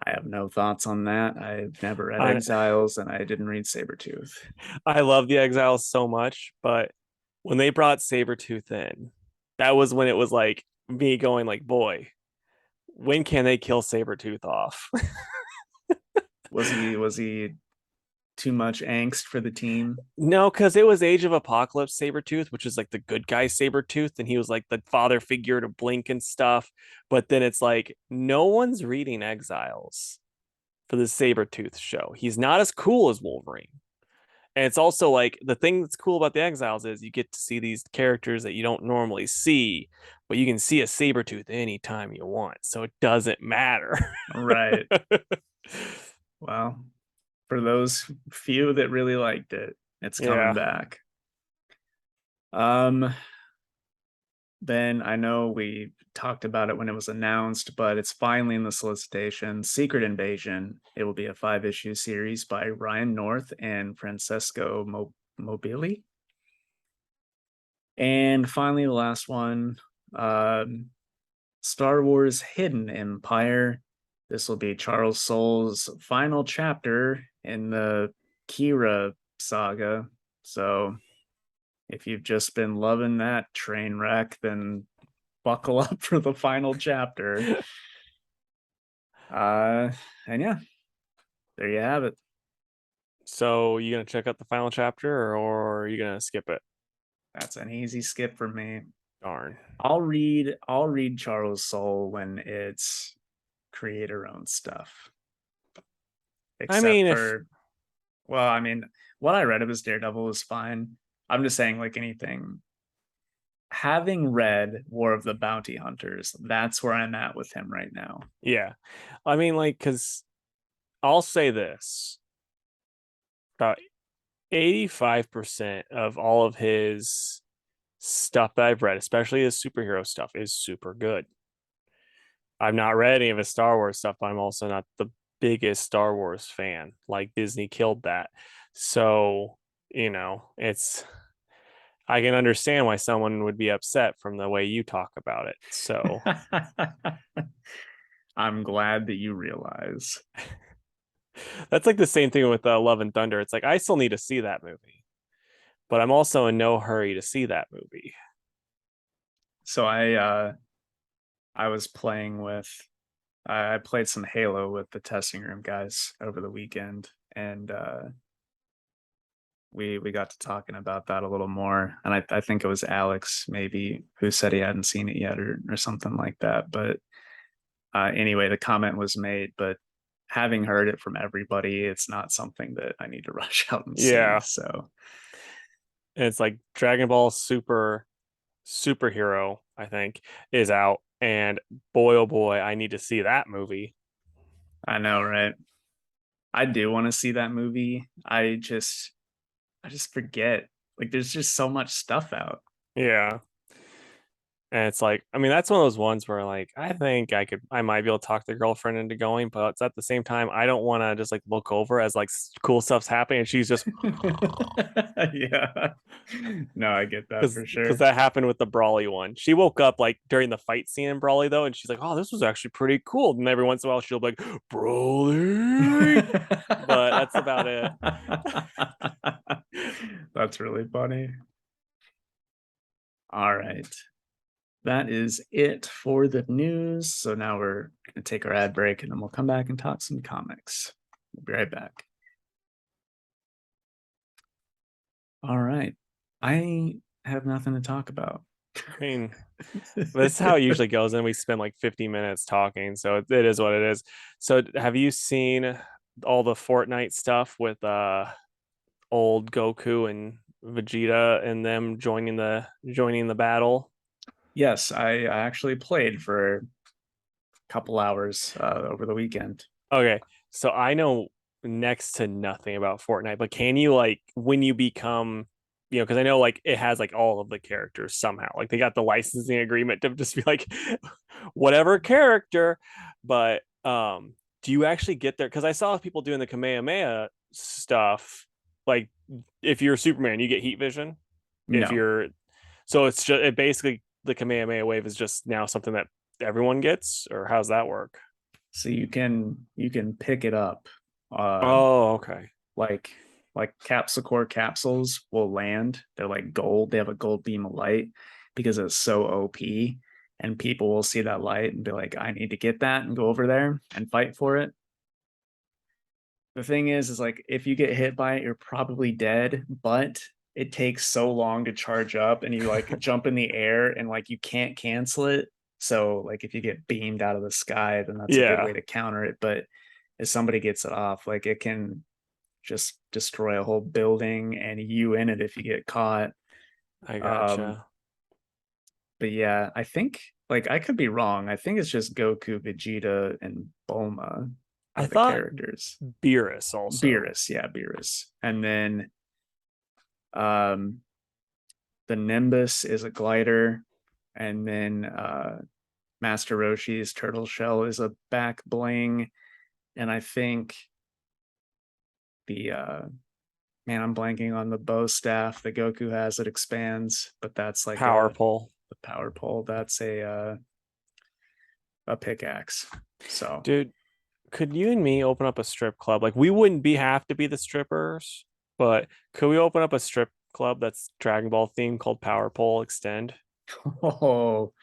[SPEAKER 1] I have no thoughts on that. I've never read
[SPEAKER 2] I,
[SPEAKER 1] Exiles and I didn't read Sabretooth.
[SPEAKER 2] I love the Exiles so much, but when they brought Sabretooth in, that was when it was like me going like, boy, when can they kill Sabretooth off?
[SPEAKER 1] Was he too much angst for the team?
[SPEAKER 2] No, because it was Age of Apocalypse Sabretooth, which is like the good guy Sabretooth, and he was like the father figure to Blink and stuff. But then it's like no one's reading Exiles for the Sabretooth show. He's not as cool as Wolverine. And it's also like the thing that's cool about the Exiles is you get to see these characters that you don't normally see, but you can see a Sabretooth anytime you want. So it doesn't matter.
[SPEAKER 1] Right. Well, for those few that really liked it, it's coming
[SPEAKER 2] Yeah.
[SPEAKER 1] back. Um, then I know we talked about it when it was announced, but it's finally in the solicitation. Secret Invasion. It will be a 5-issue series by Ryan North and Francesco Mobili. And finally, the last one, Star Wars Hidden Empire. This will be Charles Soule's final chapter in the Kira saga. So if you've just been loving that train wreck, then buckle up for the final chapter. Uh, and yeah, there you have it.
[SPEAKER 2] So you gonna check out the final chapter, or are you gonna skip it?
[SPEAKER 1] That's an easy skip for me.
[SPEAKER 2] Darn.
[SPEAKER 1] I'll read Charles Soule when it's creator owned stuff.
[SPEAKER 2] I
[SPEAKER 1] Except
[SPEAKER 2] mean, if
[SPEAKER 1] for, well, I mean, what I read of his Daredevil was fine. I'm just saying, like anything, having read War of the Bounty Hunters, that's where I'm at with him right now.
[SPEAKER 2] yeah, I mean, like, because I'll say this: about 85% of all of his stuff that I've read, especially his superhero stuff, is super good. I've not read any of his Star Wars stuff, but I'm also not the biggest Star Wars fan. Like Disney killed that. So, it's I can understand why someone would be upset from the way you talk about it. So
[SPEAKER 1] I'm glad that you realize.
[SPEAKER 2] that's like the same thing with Love and Thunder. It's like I still need to see that movie, but I'm also in no hurry to see that movie.
[SPEAKER 1] So I was playing with I played some Halo with the testing room guys over the weekend, and we got to talking about that a little more. And I think it was Alex maybe who said he hadn't seen it yet or something like that. But anyway, the comment was made. But having heard it from everybody, it's not something that I need to rush out and see.
[SPEAKER 2] Yeah,
[SPEAKER 1] So
[SPEAKER 2] and it's like Dragon Ball Superhero, I think, is out, and boy oh boy, I need to see that movie.
[SPEAKER 1] I know, right? I do want to see that movie. I just forget. Like there's just so much stuff out.
[SPEAKER 2] Yeah, And it's like, I mean, that's one of those ones where like I think I might be able to talk the girlfriend into going, but it's at the same time I don't want to just like look over as like cool stuff's happening and she's just
[SPEAKER 1] Yeah. No, I get that for
[SPEAKER 2] because
[SPEAKER 1] sure.
[SPEAKER 2] that happened with the Brawly one. She woke up like during the fight scene in Brawly though, and she's like, "Oh, this was actually pretty cool." And every once in a while she'll be like, "Brawly," but that's about it.
[SPEAKER 1] That's really funny. All right. That is it for the news. So now we're going to take our ad break and then we'll come back and talk some comics. We'll be right back. All right. I have nothing to talk about.
[SPEAKER 2] I mean, this is how it usually goes, and we spend like 50 minutes talking, so it is what it is. So, have you seen all the Fortnite stuff with old Goku and Vegeta and them joining the battle?
[SPEAKER 1] Yes, I actually played for a couple hours over the weekend.
[SPEAKER 2] Okay, so I know next to nothing about Fortnite, but can you like when you become, because I know like it has like all of the characters somehow, like they got the licensing agreement to just be like whatever character, but do you actually get there? Because I saw people doing the Kamehameha stuff, like if you're Superman, you get heat vision. If
[SPEAKER 1] No.
[SPEAKER 2] you're, so it's just it basically the Kamehameha wave is just now something that everyone gets, or how's that work?
[SPEAKER 1] So you can pick it up. Uh
[SPEAKER 2] Oh, okay.
[SPEAKER 1] like like Capsicor capsules will land. They're like gold. They have a gold beam of light because it's so OP. And people will see that light and be like, I need to get that and go over there and fight for it. The thing is like if you get hit by it, you're probably dead, but it takes so long to charge up and you like jump in the air and like you can't cancel it. So like if you get beamed out of the sky, then that's a good
[SPEAKER 2] Yeah,
[SPEAKER 1] way to counter it. But if somebody gets it off, like it can just destroy a whole building and you in it if you get caught.
[SPEAKER 2] I
[SPEAKER 1] Um,
[SPEAKER 2] gotcha.
[SPEAKER 1] but yeah, I think like I could be wrong. I think it's just Goku, Vegeta, and Bulma
[SPEAKER 2] I
[SPEAKER 1] are the
[SPEAKER 2] thought
[SPEAKER 1] characters.
[SPEAKER 2] Beerus also.
[SPEAKER 1] Beerus, yeah, Beerus. And then um the Nimbus is a glider, and then Master Roshi's turtle shell is a back bling, and I think the man, I'm blanking on the bow staff that Goku has that expands, but that's like
[SPEAKER 2] Power
[SPEAKER 1] a
[SPEAKER 2] pole.
[SPEAKER 1] the power pole. That's a pickaxe. So
[SPEAKER 2] Dude, could you and me open up a strip club? Like we wouldn't be have to be the strippers, but could we open up a strip club that's Dragon Ball themed called Power Pole Extend?
[SPEAKER 1] oh,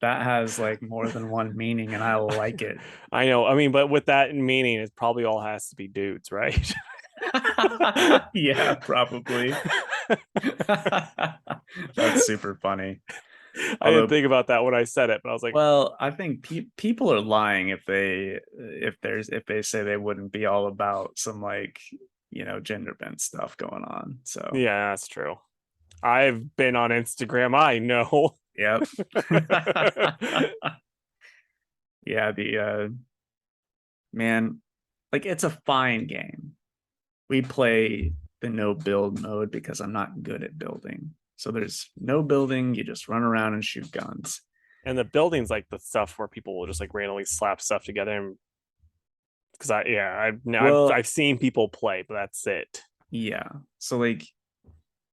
[SPEAKER 1] that has like more than one meaning, and I like it.
[SPEAKER 2] I know. I mean, but with that in meaning, it probably all has to be dudes, right?
[SPEAKER 1] Yeah, probably. That's super funny.
[SPEAKER 2] I didn't
[SPEAKER 1] Although,
[SPEAKER 2] think about that when I said it, but I was like,
[SPEAKER 1] well, I think people are lying if they say they wouldn't be all about some like gender bent stuff going on. So,
[SPEAKER 2] yeah, that's true. I've been on Instagram. I know.
[SPEAKER 1] yep. Yeah, the man, like it's a fine game. We play the no build mode because I'm not good at building. So there's no building, you just run around and shoot guns.
[SPEAKER 2] And the building's like the stuff where people will just like randomly slap stuff together. And because
[SPEAKER 1] Well,
[SPEAKER 2] I've seen people play, but that's it.
[SPEAKER 1] yeah. So like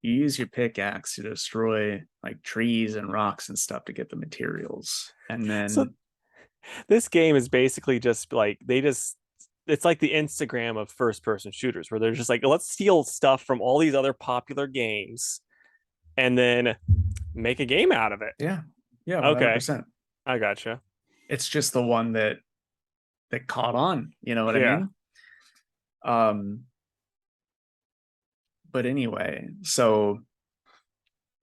[SPEAKER 1] you use your pickaxe to destroy like trees and rocks and stuff to get the materials. And
[SPEAKER 2] So
[SPEAKER 1] then
[SPEAKER 2] this game is basically just like it's like the Instagram of first person shooters where they're just like, let's steal stuff from all these other popular games and then make a game out of it.
[SPEAKER 1] yeah, yeah,
[SPEAKER 2] Okay,
[SPEAKER 1] 100%.
[SPEAKER 2] I gotcha.
[SPEAKER 1] It's just the one that caught on, you know what I
[SPEAKER 2] Yeah.
[SPEAKER 1] mean? Um but anyway, so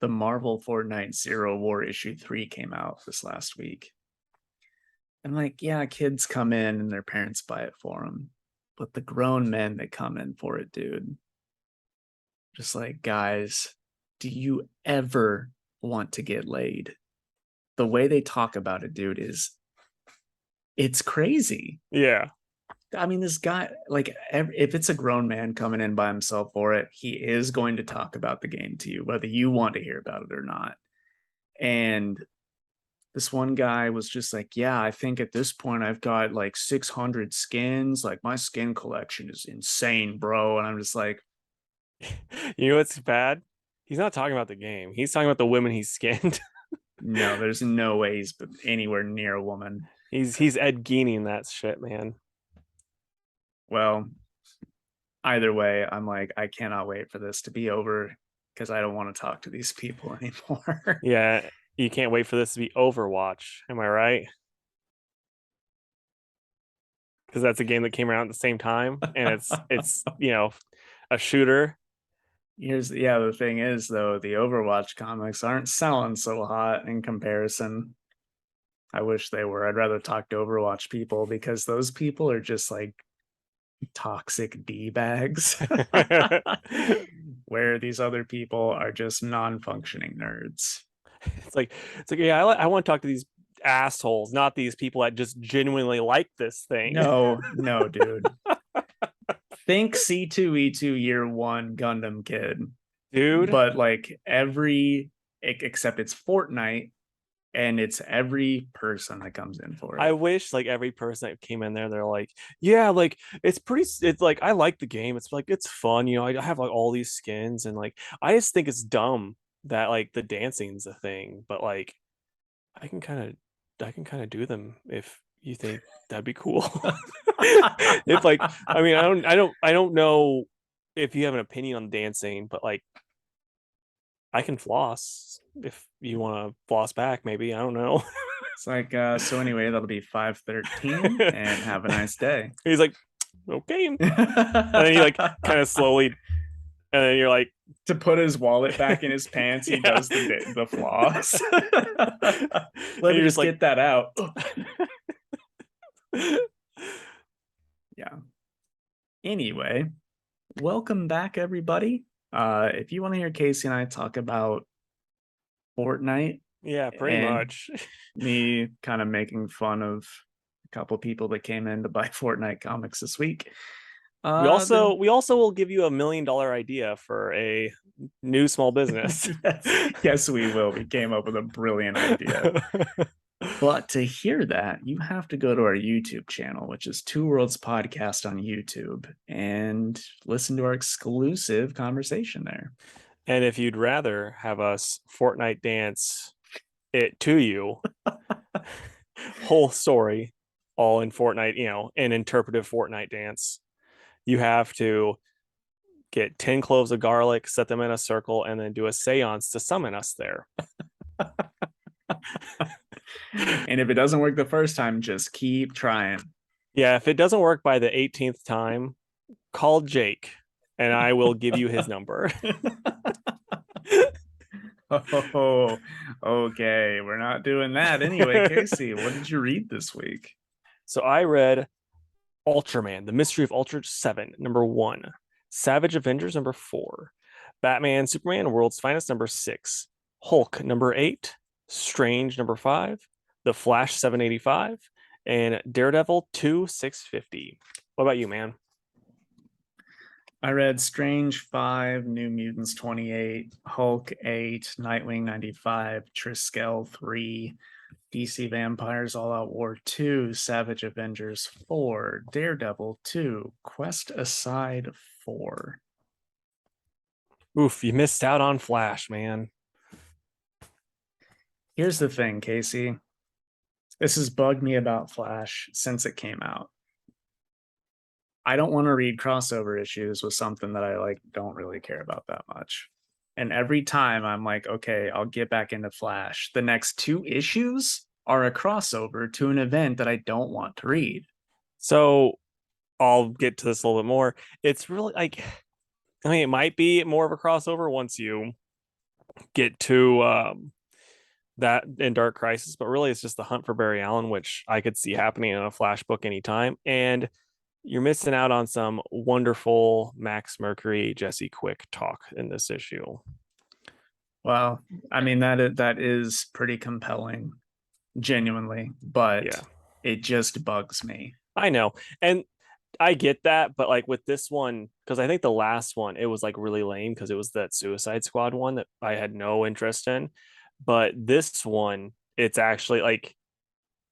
[SPEAKER 1] the Marvel Fortnite Zero War issue 3 came out this last week. And like, yeah, kids come in and their parents buy it for them. But the grown men that come in for it, dude, just like, guys, do you ever want to get laid? The way they talk about it, dude, is it's crazy.
[SPEAKER 2] Yeah.
[SPEAKER 1] I mean, this guy, like, if it's a grown man coming in by himself for it, he is going to talk about the game to you, whether you want to hear about it or not. And this one guy was just like, yeah, I think at this point I've got like 600 skins. Like my skin collection is insane, bro. And I'm just like,
[SPEAKER 2] You know what's bad? He's not talking about the game. He's talking about the women he's skinned.
[SPEAKER 1] no, there's no way he's anywhere near a woman.
[SPEAKER 2] He's Ed Geening that shit, man.
[SPEAKER 1] Well, either way, I'm like, I cannot wait for this to be over because I don't want to talk to these people anymore.
[SPEAKER 2] Yeah, you can't wait for this to be Overwatch. Am I right? Because that's a game that came around at the same time, and it's a shooter.
[SPEAKER 1] Yeah, the thing is though, the Overwatch comics aren't selling so hot in comparison. I wish they were. I'd rather talk to Overwatch people because those people are just like toxic D bags, where these other people are just non-functioning nerds.
[SPEAKER 2] It's like yeah, I want to talk to these assholes, not these people that just genuinely like this thing.
[SPEAKER 1] No, no, dude. Think C2E2 year one Gundam kid,
[SPEAKER 2] Dude,
[SPEAKER 1] but like except it's Fortnite and it's every person that comes in for it.
[SPEAKER 2] I wish like every person that came in there, they're like, yeah, like it's like I like the game. It's like it's fun, I have like all these skins and like I just think it's dumb that like the dancing's a thing, but like I can kind of I can kind of do them if you think that'd be cool. If like I mean I don't know if you have an opinion on dancing, but like I can floss if you want to floss back, maybe. I don't know.
[SPEAKER 1] It's like, so anyway, that'll be 5:13 and have a nice day.
[SPEAKER 2] He's like, okay. And then he like kind of slowly, and then you're like,
[SPEAKER 1] to put his wallet back in his pants, he
[SPEAKER 2] Yeah.
[SPEAKER 1] does the floss.
[SPEAKER 2] And
[SPEAKER 1] Let me
[SPEAKER 2] you're
[SPEAKER 1] just
[SPEAKER 2] like,
[SPEAKER 1] get that out. Yeah. Anyway, welcome back, everybody. If you want to hear Casey and I talk about Fortnite
[SPEAKER 2] yeah, pretty
[SPEAKER 1] and
[SPEAKER 2] much.
[SPEAKER 1] me kind of making fun of a couple people that came in to buy Fortnite comics this week.
[SPEAKER 2] We also will give you $1 million idea for a new small business.
[SPEAKER 1] yes, we will. We came up with a brilliant idea. But to hear that, you have to go to our YouTube channel, which is Two Worlds Podcast on YouTube, and listen to our exclusive conversation there.
[SPEAKER 2] And if you'd rather have us Fortnite dance it to you, whole story, all in Fortnite, an interpretive Fortnite dance, you have to get 10 cloves of garlic, set them in a circle, and then do a seance to summon us there.
[SPEAKER 1] And if it doesn't work the first time, just keep trying.
[SPEAKER 2] Yeah, if it doesn't work by the 18th time, call Jake and I will give you his number.
[SPEAKER 1] Oh, okay. We're not doing that anyway. Casey, what did you read this week?
[SPEAKER 2] So I read Ultraman, The Mystery of Ultraseven, number 1, Savage Avengers, number 4, Batman, Superman, World's Finest, number 6, Hulk, number 8, Strange, number 5, The Flash, 785, and Daredevil 2650. What about you, man?
[SPEAKER 1] I read Strange 5, New Mutants 28, Hulk 8, Nightwing 95, Triskele 3, DC Vampires All Out War 2, Savage Avengers 4, Daredevil 2, Quest Aside 4.
[SPEAKER 2] Oof, you missed out on Flash, man.
[SPEAKER 1] Here's the thing, Casey. This has bugged me about Flash since it came out. I don't want to read crossover issues with something that I like don't really care about that much. And every time I'm like, okay, I'll get back into Flash. The next 2 issues are a crossover to an event that I don't want to read.
[SPEAKER 2] So I'll get to this a little bit more. It's really like, I mean, it might be more of a crossover once you get to that in Dark Crisis, but really it's just the hunt for Barry Allen, which I could see happening in a Flash book anytime. And you're missing out on some wonderful Max Mercury, Jesse Quick talk in this issue.
[SPEAKER 1] Well, I mean that is pretty compelling, genuinely, but
[SPEAKER 2] yeah,
[SPEAKER 1] it just bugs me.
[SPEAKER 2] I know, and I get that, but like with this one, because I think the last one it was like really lame because it was that Suicide Squad one that I had no interest in, but this one it's actually like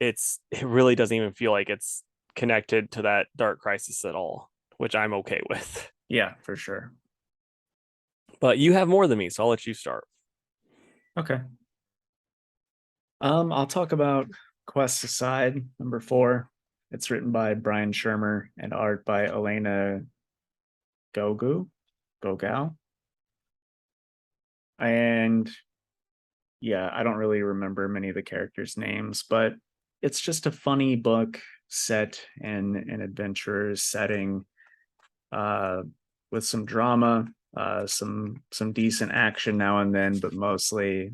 [SPEAKER 2] it really doesn't even feel like it's connected to that Dark Crisis at all, which I'm okay with.
[SPEAKER 1] Yeah, for sure.
[SPEAKER 2] But you have more than me, so I'll let you start.
[SPEAKER 1] Okay. I'll talk about Quest Aside, number 4. It's written by Brian Shermer and art by Elena Gogu, Gogao. And yeah, I don't really remember many of the characters' names, but it's just a funny book set in an adventurer's setting, uh, with some drama, some decent action now and then, but mostly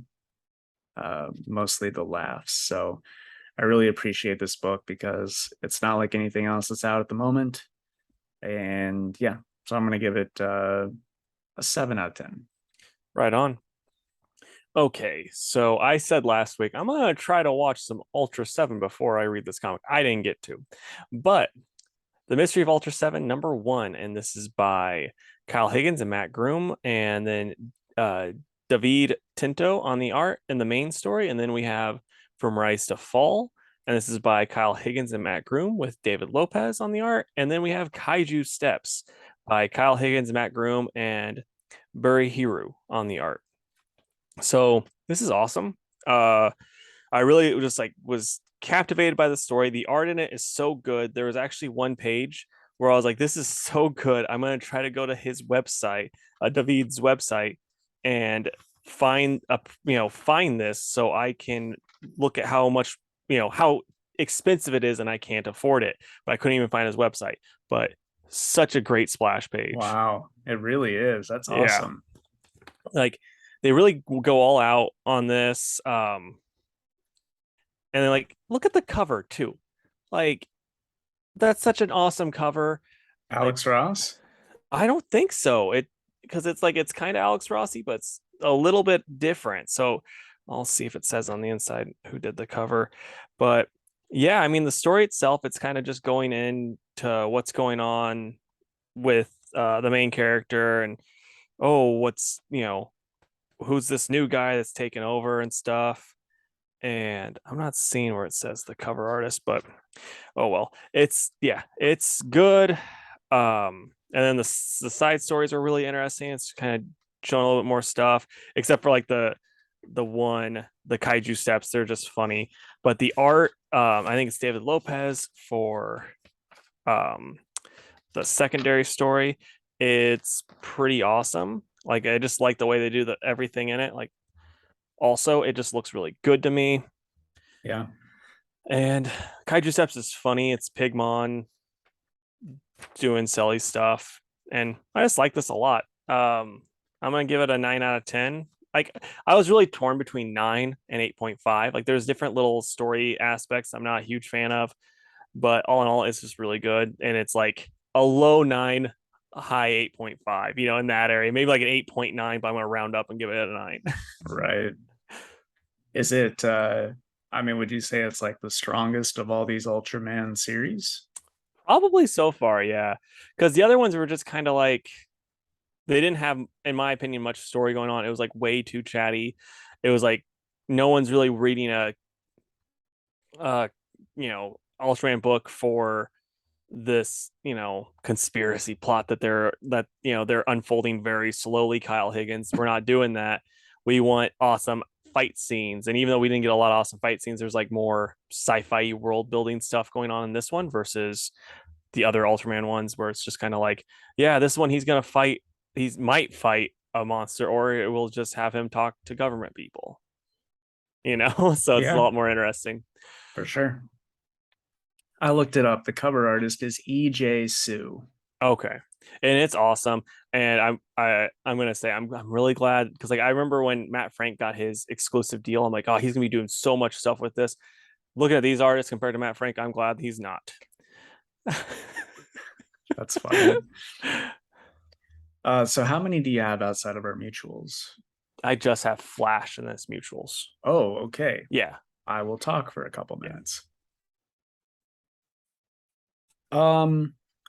[SPEAKER 1] the laughs. So I really appreciate this book because it's not like anything else that's out at the moment. And yeah, so I'm gonna give it a 7 out of 10.
[SPEAKER 2] Right on. Okay, so I said last week I'm gonna try to watch some Ultraseven before I read this comic. I didn't get to, but The Mystery of Ultraseven #1, and this is by Kyle Higgins and Matt Groom, and then David Tinto on the art in the main story, and then we have From Rise to Fall, and this is by Kyle Higgins and Matt Groom with David Lopez on the art, and then we have Kaiju Steps by Kyle Higgins, Matt Groom, and Buri Hiru on the art. So this is awesome. I really just like was captivated by the story. The art in it is so good. There was actually one page where I was like, "This is so good. I'm gonna try to go to his website, David's website, and find this so I can look at how much how expensive it is, and I can't afford it. But I couldn't even find his website. But such a great splash page.
[SPEAKER 1] Wow, it really is. That's
[SPEAKER 2] Yeah,
[SPEAKER 1] awesome.
[SPEAKER 2] like they really go all out on this. And then like look at the cover too. Like that's such an awesome cover. Like
[SPEAKER 1] Alex Ross?
[SPEAKER 2] I don't think so. It because it's like it's kind of Alex Rossi, but it's a little bit different. So I'll see if it says on the inside who did the cover. But yeah, I mean the story itself, it's kind of just going into what's going on with the main character and oh, what's who's this new guy that's taken over and stuff. And I'm not seeing where it says the cover artist, but oh well. It's good. And then the side stories are really interesting. It's kind of showing a little bit more stuff, except for like the kaiju steps. They're just funny. But the art, I think it's David Lopez for um the secondary story. It's pretty awesome. Like I just like the way they do everything in it. Like also, it just looks really good to me.
[SPEAKER 1] Yeah.
[SPEAKER 2] And Kaiju Steps is funny. It's Pigmon doing silly stuff, and I just like this a lot. I'm gonna give it a 9 out of 10. Like I was really torn between 9 and 8.5. Like there's different little story aspects I'm not a huge fan of, but all in all, it's just really good. And it's like a low 9, a high 8.5. In that area, maybe like an 8.9, but I'm gonna round up and give it a 9.
[SPEAKER 1] Right. Is it I mean, would you say it's like the strongest of all these Ultraman series?
[SPEAKER 2] Probably so far, yeah. Because the other ones were just kind of like they didn't have, in my opinion, much story going on. It was like way too chatty. It was like no one's really reading a Ultraman book for this, conspiracy plot that they're unfolding very slowly. Kyle Higgins, we're not doing that. We want awesome fight scenes. And even though we didn't get a lot of awesome fight scenes, there's like more sci-fi world building stuff going on in this one versus the other Ultraman ones where it's just kind of like, yeah, this one he's gonna fight, he might fight a monster, or it will just have him talk to government people. So it's a
[SPEAKER 1] Yeah,
[SPEAKER 2] lot more interesting.
[SPEAKER 1] for sure. I looked it up. The cover artist is EJ Sue.
[SPEAKER 2] Okay. And it's awesome. And I'm gonna say I'm really glad because like I remember when Matt Frank got his exclusive deal, I'm like, oh, he's gonna be doing so much stuff with this. Looking at these artists compared to Matt Frank, I'm glad he's not.
[SPEAKER 1] That's funny. So how many do you have outside of our mutuals?
[SPEAKER 2] I just have Flash in this mutuals.
[SPEAKER 1] Oh, okay.
[SPEAKER 2] Yeah.
[SPEAKER 1] I will talk for a couple
[SPEAKER 2] Yeah.
[SPEAKER 1] minutes.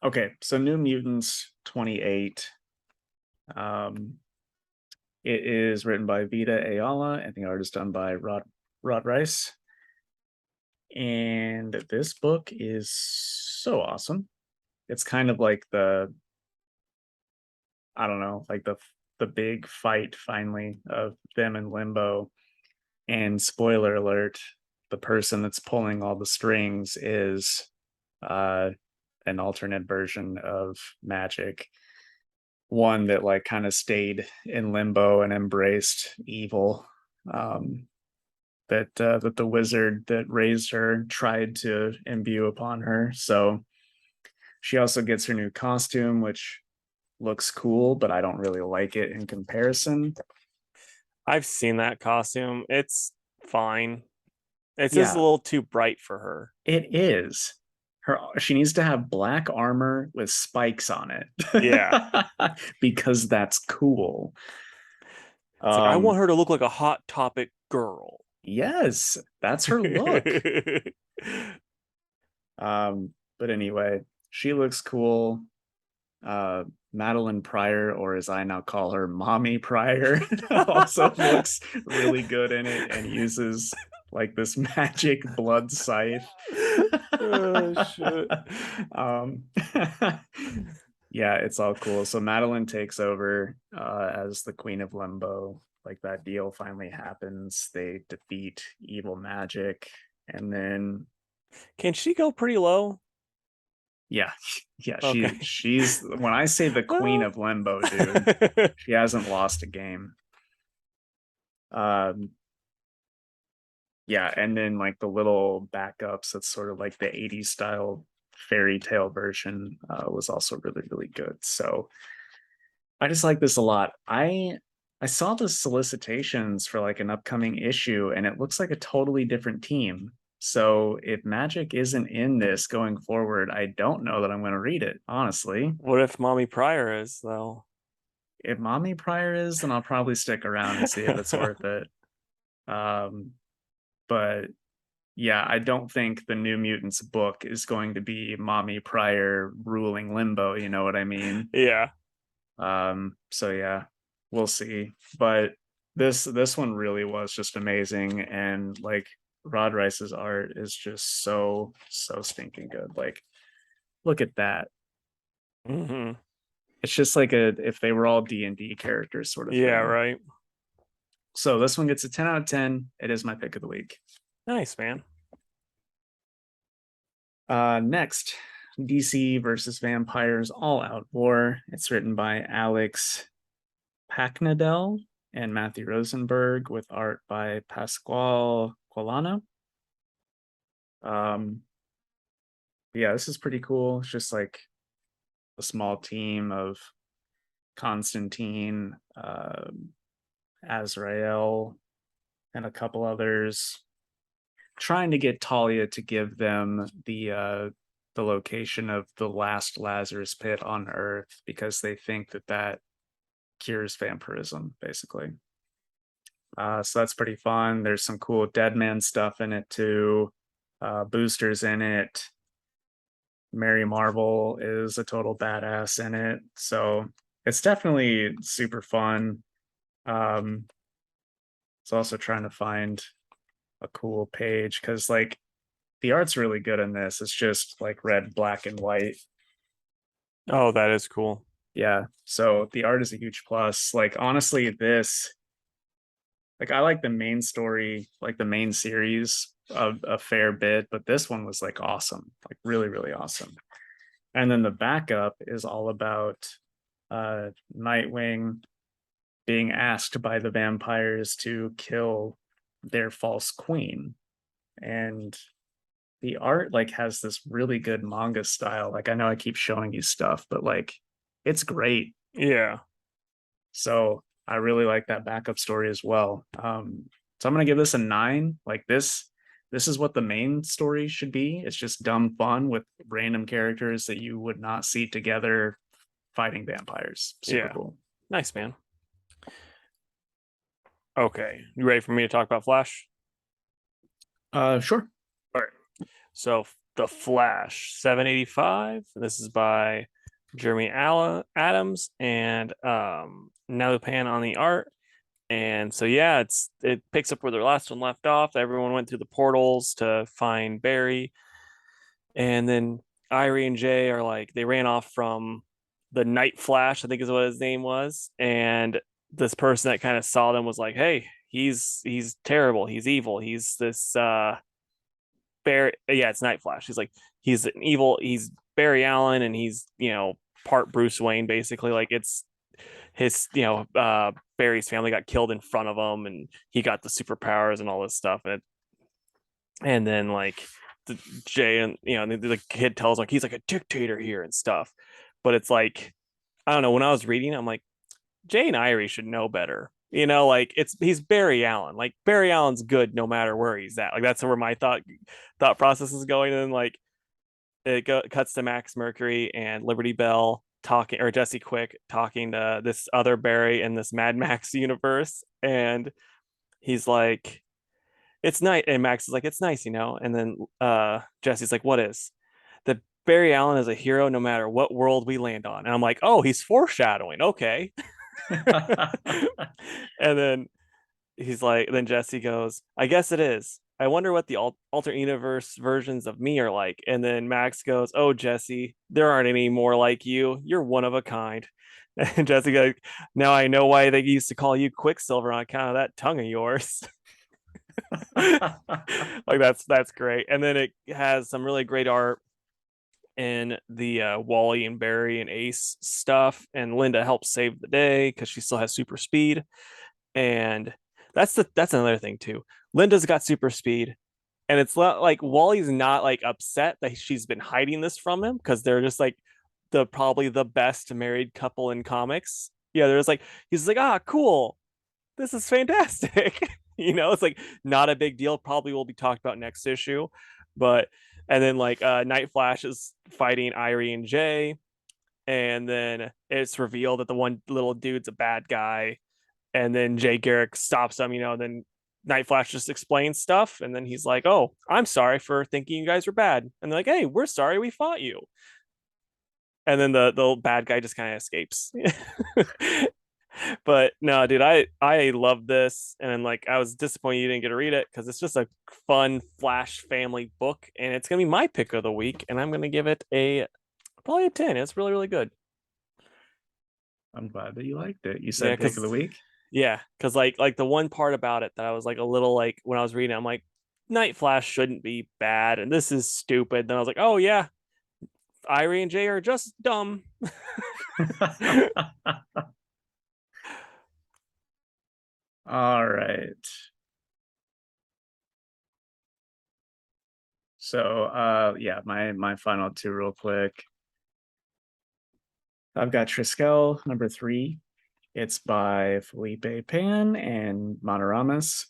[SPEAKER 1] Okay, so New Mutants 28. Um, it is written by Vita Ayala and the art is done by Rod Rice. And this book is so awesome. It's kind of like I don't know, like the big fight finally of them in Limbo. And spoiler alert, the person that's pulling all the strings is uh an alternate version of magic, one that like kind of stayed in limbo and embraced evil, um that the wizard that raised her tried to imbue upon her. So she also gets her new costume, which looks cool, but I don't really like it in comparison.
[SPEAKER 2] I've seen that costume. It's fine. It's just a
[SPEAKER 1] Yeah,
[SPEAKER 2] little too bright for her.
[SPEAKER 1] it is. She needs to have black armor with spikes on
[SPEAKER 2] Yeah.
[SPEAKER 1] it because that's cool.
[SPEAKER 2] It's like I want
[SPEAKER 1] Um
[SPEAKER 2] her to look like a hot topic girl.
[SPEAKER 1] yes, that's her look. But anyway, she looks cool. Madeline Pryor, or as I now call her, Mommy Pryor, also looks really good in it and uses like this magic blood scythe.
[SPEAKER 2] Oh shit.
[SPEAKER 1] um, yeah, it's all cool. So Madeline takes over as the Queen of Limbo. Like that deal finally happens. They defeat evil magic, and then
[SPEAKER 2] Can she go pretty low?
[SPEAKER 1] yeah, yeah,
[SPEAKER 2] Okay.
[SPEAKER 1] she's when I say the Queen of Limbo, dude, she hasn't lost a game. Um, yeah, and then like the little backups, that's sort of like the 80s style fairy tale version, was also really, really good. So I just like this a lot. I saw the solicitations for like an upcoming issue, and it looks like a totally different team. So if Magic isn't in this going forward, I don't know that I'm going to read it, honestly.
[SPEAKER 2] What if Mommy Pryor is though?
[SPEAKER 1] If Mommy Pryor is, then I'll probably stick around and see if it's worth it. Um, but yeah, I don't think the New Mutants book is going to be Mommy Pryor ruling Limbo. You know what I mean?
[SPEAKER 2] Yeah.
[SPEAKER 1] So yeah, we'll see. But this one really was just amazing, and like Rod Rice's art is just so stinking good. Like, look at that.
[SPEAKER 2] Hmm.
[SPEAKER 1] It's just like a if they were all D&D characters sort of
[SPEAKER 2] Yeah,
[SPEAKER 1] thing.
[SPEAKER 2] right.
[SPEAKER 1] So this one gets a 10 out of 10. It is my pick of the week.
[SPEAKER 2] Nice, man.
[SPEAKER 1] Next, DC versus Vampires All Out War. It's written by Alex Packnadel and Matthew Rosenberg with art by Pasquale Quilano. Um, yeah, this is pretty cool. It's just like a small team of Constantine, Azrael, and a couple others trying to get Talia to give them the location of the last Lazarus pit on Earth because they think that that cures vampirism, basically. So that's pretty fun. There's some cool Dead Man stuff in it too. Boosters in it. Mary Marvel is a total badass in it. So it's definitely super fun. Um, it's also trying to find a cool page because like the art's really good in this. It's just like red, black, and white.
[SPEAKER 2] Oh, that is cool.
[SPEAKER 1] Yeah. So the art is a huge plus. Like honestly, this like I like the main story, like the main series of a fair bit, but this one was like awesome, like really, really awesome. And then the backup is all about Nightwing being asked by the vampires to kill their false queen. And the art like has this really good manga style. Like I know I keep showing you stuff, but like it's great.
[SPEAKER 2] Yeah.
[SPEAKER 1] So I really like that backup story as well. So I'm gonna give this a 9. Like this is what the main story should be. It's just dumb fun with random characters that you would not see together fighting vampires. Super
[SPEAKER 2] Yeah.
[SPEAKER 1] cool.
[SPEAKER 2] Nice, man. Okay. You ready for me to talk about Flash?
[SPEAKER 1] Sure.
[SPEAKER 2] All right. So The Flash 785. This is by Jeremy Adams and Nalupan on the art. And so yeah, it picks up where the last one left off. Everyone went through the portals to find Barry, and then Irie and Jay are like they ran off from the Night Flash, I think is what his name was, and this person that kind of saw them was like, "Hey, he's terrible. He's evil. He's this Barry. Yeah, it's Night Flash. He's like he's an evil. He's Barry Allen, and he's part Bruce Wayne basically. Like it's his Barry's family got killed in front of him, and he got the superpowers and all this stuff, and then like Jay and the kid tells like he's like a dictator here and stuff, but it's like I don't know. When I was reading, I'm like Jay and Irie should know better. Like he's Barry Allen. Like Barry Allen's good no matter where he's at. Like that's where my thought process is going. And then like cuts to Max Mercury and Liberty Bell talking, or Jesse Quick talking to this other Barry in this Mad Max universe, and he's like, "It's nice," and Max is like, "It's nice," And then Jesse's like, "What is?" That Barry Allen is a hero no matter what world we land on, and I'm like, "Oh, he's foreshadowing." Okay. And then then Jesse goes, "I guess it is. I wonder what the alternate universe versions of me are like." And then Max goes, "Oh, Jesse, there aren't any more like you. You're one of a kind." And Jesse goes, "Now I know why they used to call you Quicksilver on account of that tongue of yours." Like that's great. And then it has some really great art in the Wally and Barry and Ace stuff, and Linda helps save the day because she still has super speed. And that's another thing too. Linda's got super speed, and it's not like Wally's not like upset that she's been hiding this from him because they're just like probably the best married couple in comics. Yeah, there's like he's like, "Ah, cool, this is fantastic." It's like not a big deal. Probably will be talked about next issue, but and then like Night Flash is fighting Irie and Jay, and then it's revealed that the one little dude's a bad guy, and then Jay Garrick stops him, and then Night Flash just explains stuff, and then he's like, "Oh, I'm sorry for thinking you guys were bad," and they're like, "Hey, we're sorry we fought you," and then the bad guy just kind of escapes. But no, dude, I love this, and like I was disappointed you didn't get to read it because it's just a fun Flash family book, and it's gonna be my pick of the week, and I'm gonna give it probably a 10. It's really really good.
[SPEAKER 1] I'm glad that you liked it. You
[SPEAKER 2] Yeah,
[SPEAKER 1] said pick of
[SPEAKER 2] because
[SPEAKER 1] the week.
[SPEAKER 2] like the one part about it that I was like a little like when I was reading, I'm like, Night Flash shouldn't be bad, and this is stupid. Then I was like, oh yeah, Irie and Jay are just dumb.
[SPEAKER 1] All right. So yeah, my final two real quick. I've got Triskele #3. It's by Felipe Pan and Monaramas.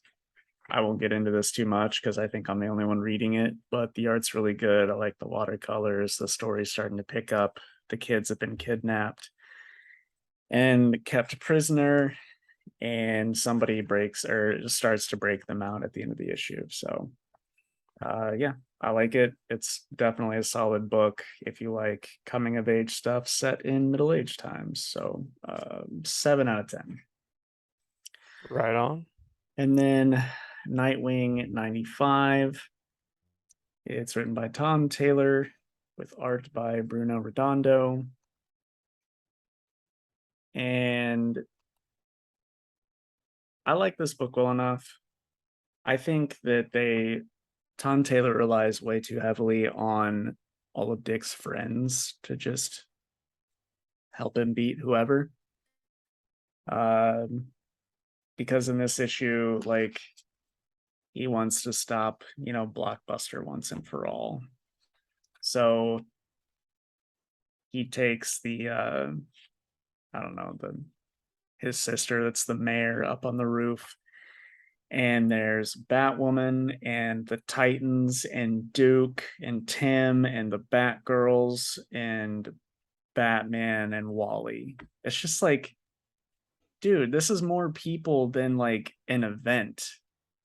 [SPEAKER 1] I won't get into this too much because I think I'm the only one reading it, but the art's really good. I like the watercolors. The story's starting to pick up. The kids have been kidnapped and kept prisoner, and somebody breaks or starts to break them out at the end of the issue. So yeah, I like it. It's definitely a solid book if you like coming of age stuff set in middle age times. So 7 out of 10.
[SPEAKER 2] Right on.
[SPEAKER 1] And then Nightwing 95. It's written by Tom Taylor with art by Bruno Redondo. And I like this book well enough. I think that Tom Taylor relies way too heavily on all of Dick's friends to just help him beat whoever. Um, because in this issue, like he wants to stop, Blockbuster once and for all. So he takes I don't know, his sister that's the mayor up on the roof, and there's Batwoman and the Titans and Duke and Tim and the Batgirls and Batman and Wally. It's just like, dude, this is more people than like an event,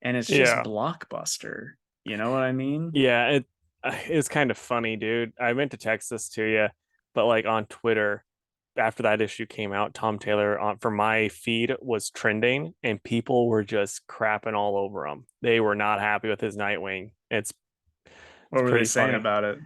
[SPEAKER 1] and it's just
[SPEAKER 2] Yeah.
[SPEAKER 1] Blockbuster. You know what I mean?
[SPEAKER 2] Yeah, it was kind of funny, dude. I meant to text this to you, but like on Twitter, after that issue came out, Tom Taylor on for my feed was trending, and people were just crapping all over him. They were not happy with his Nightwing. It's
[SPEAKER 1] What were they
[SPEAKER 2] pretty
[SPEAKER 1] saying
[SPEAKER 2] funny.
[SPEAKER 1] about it?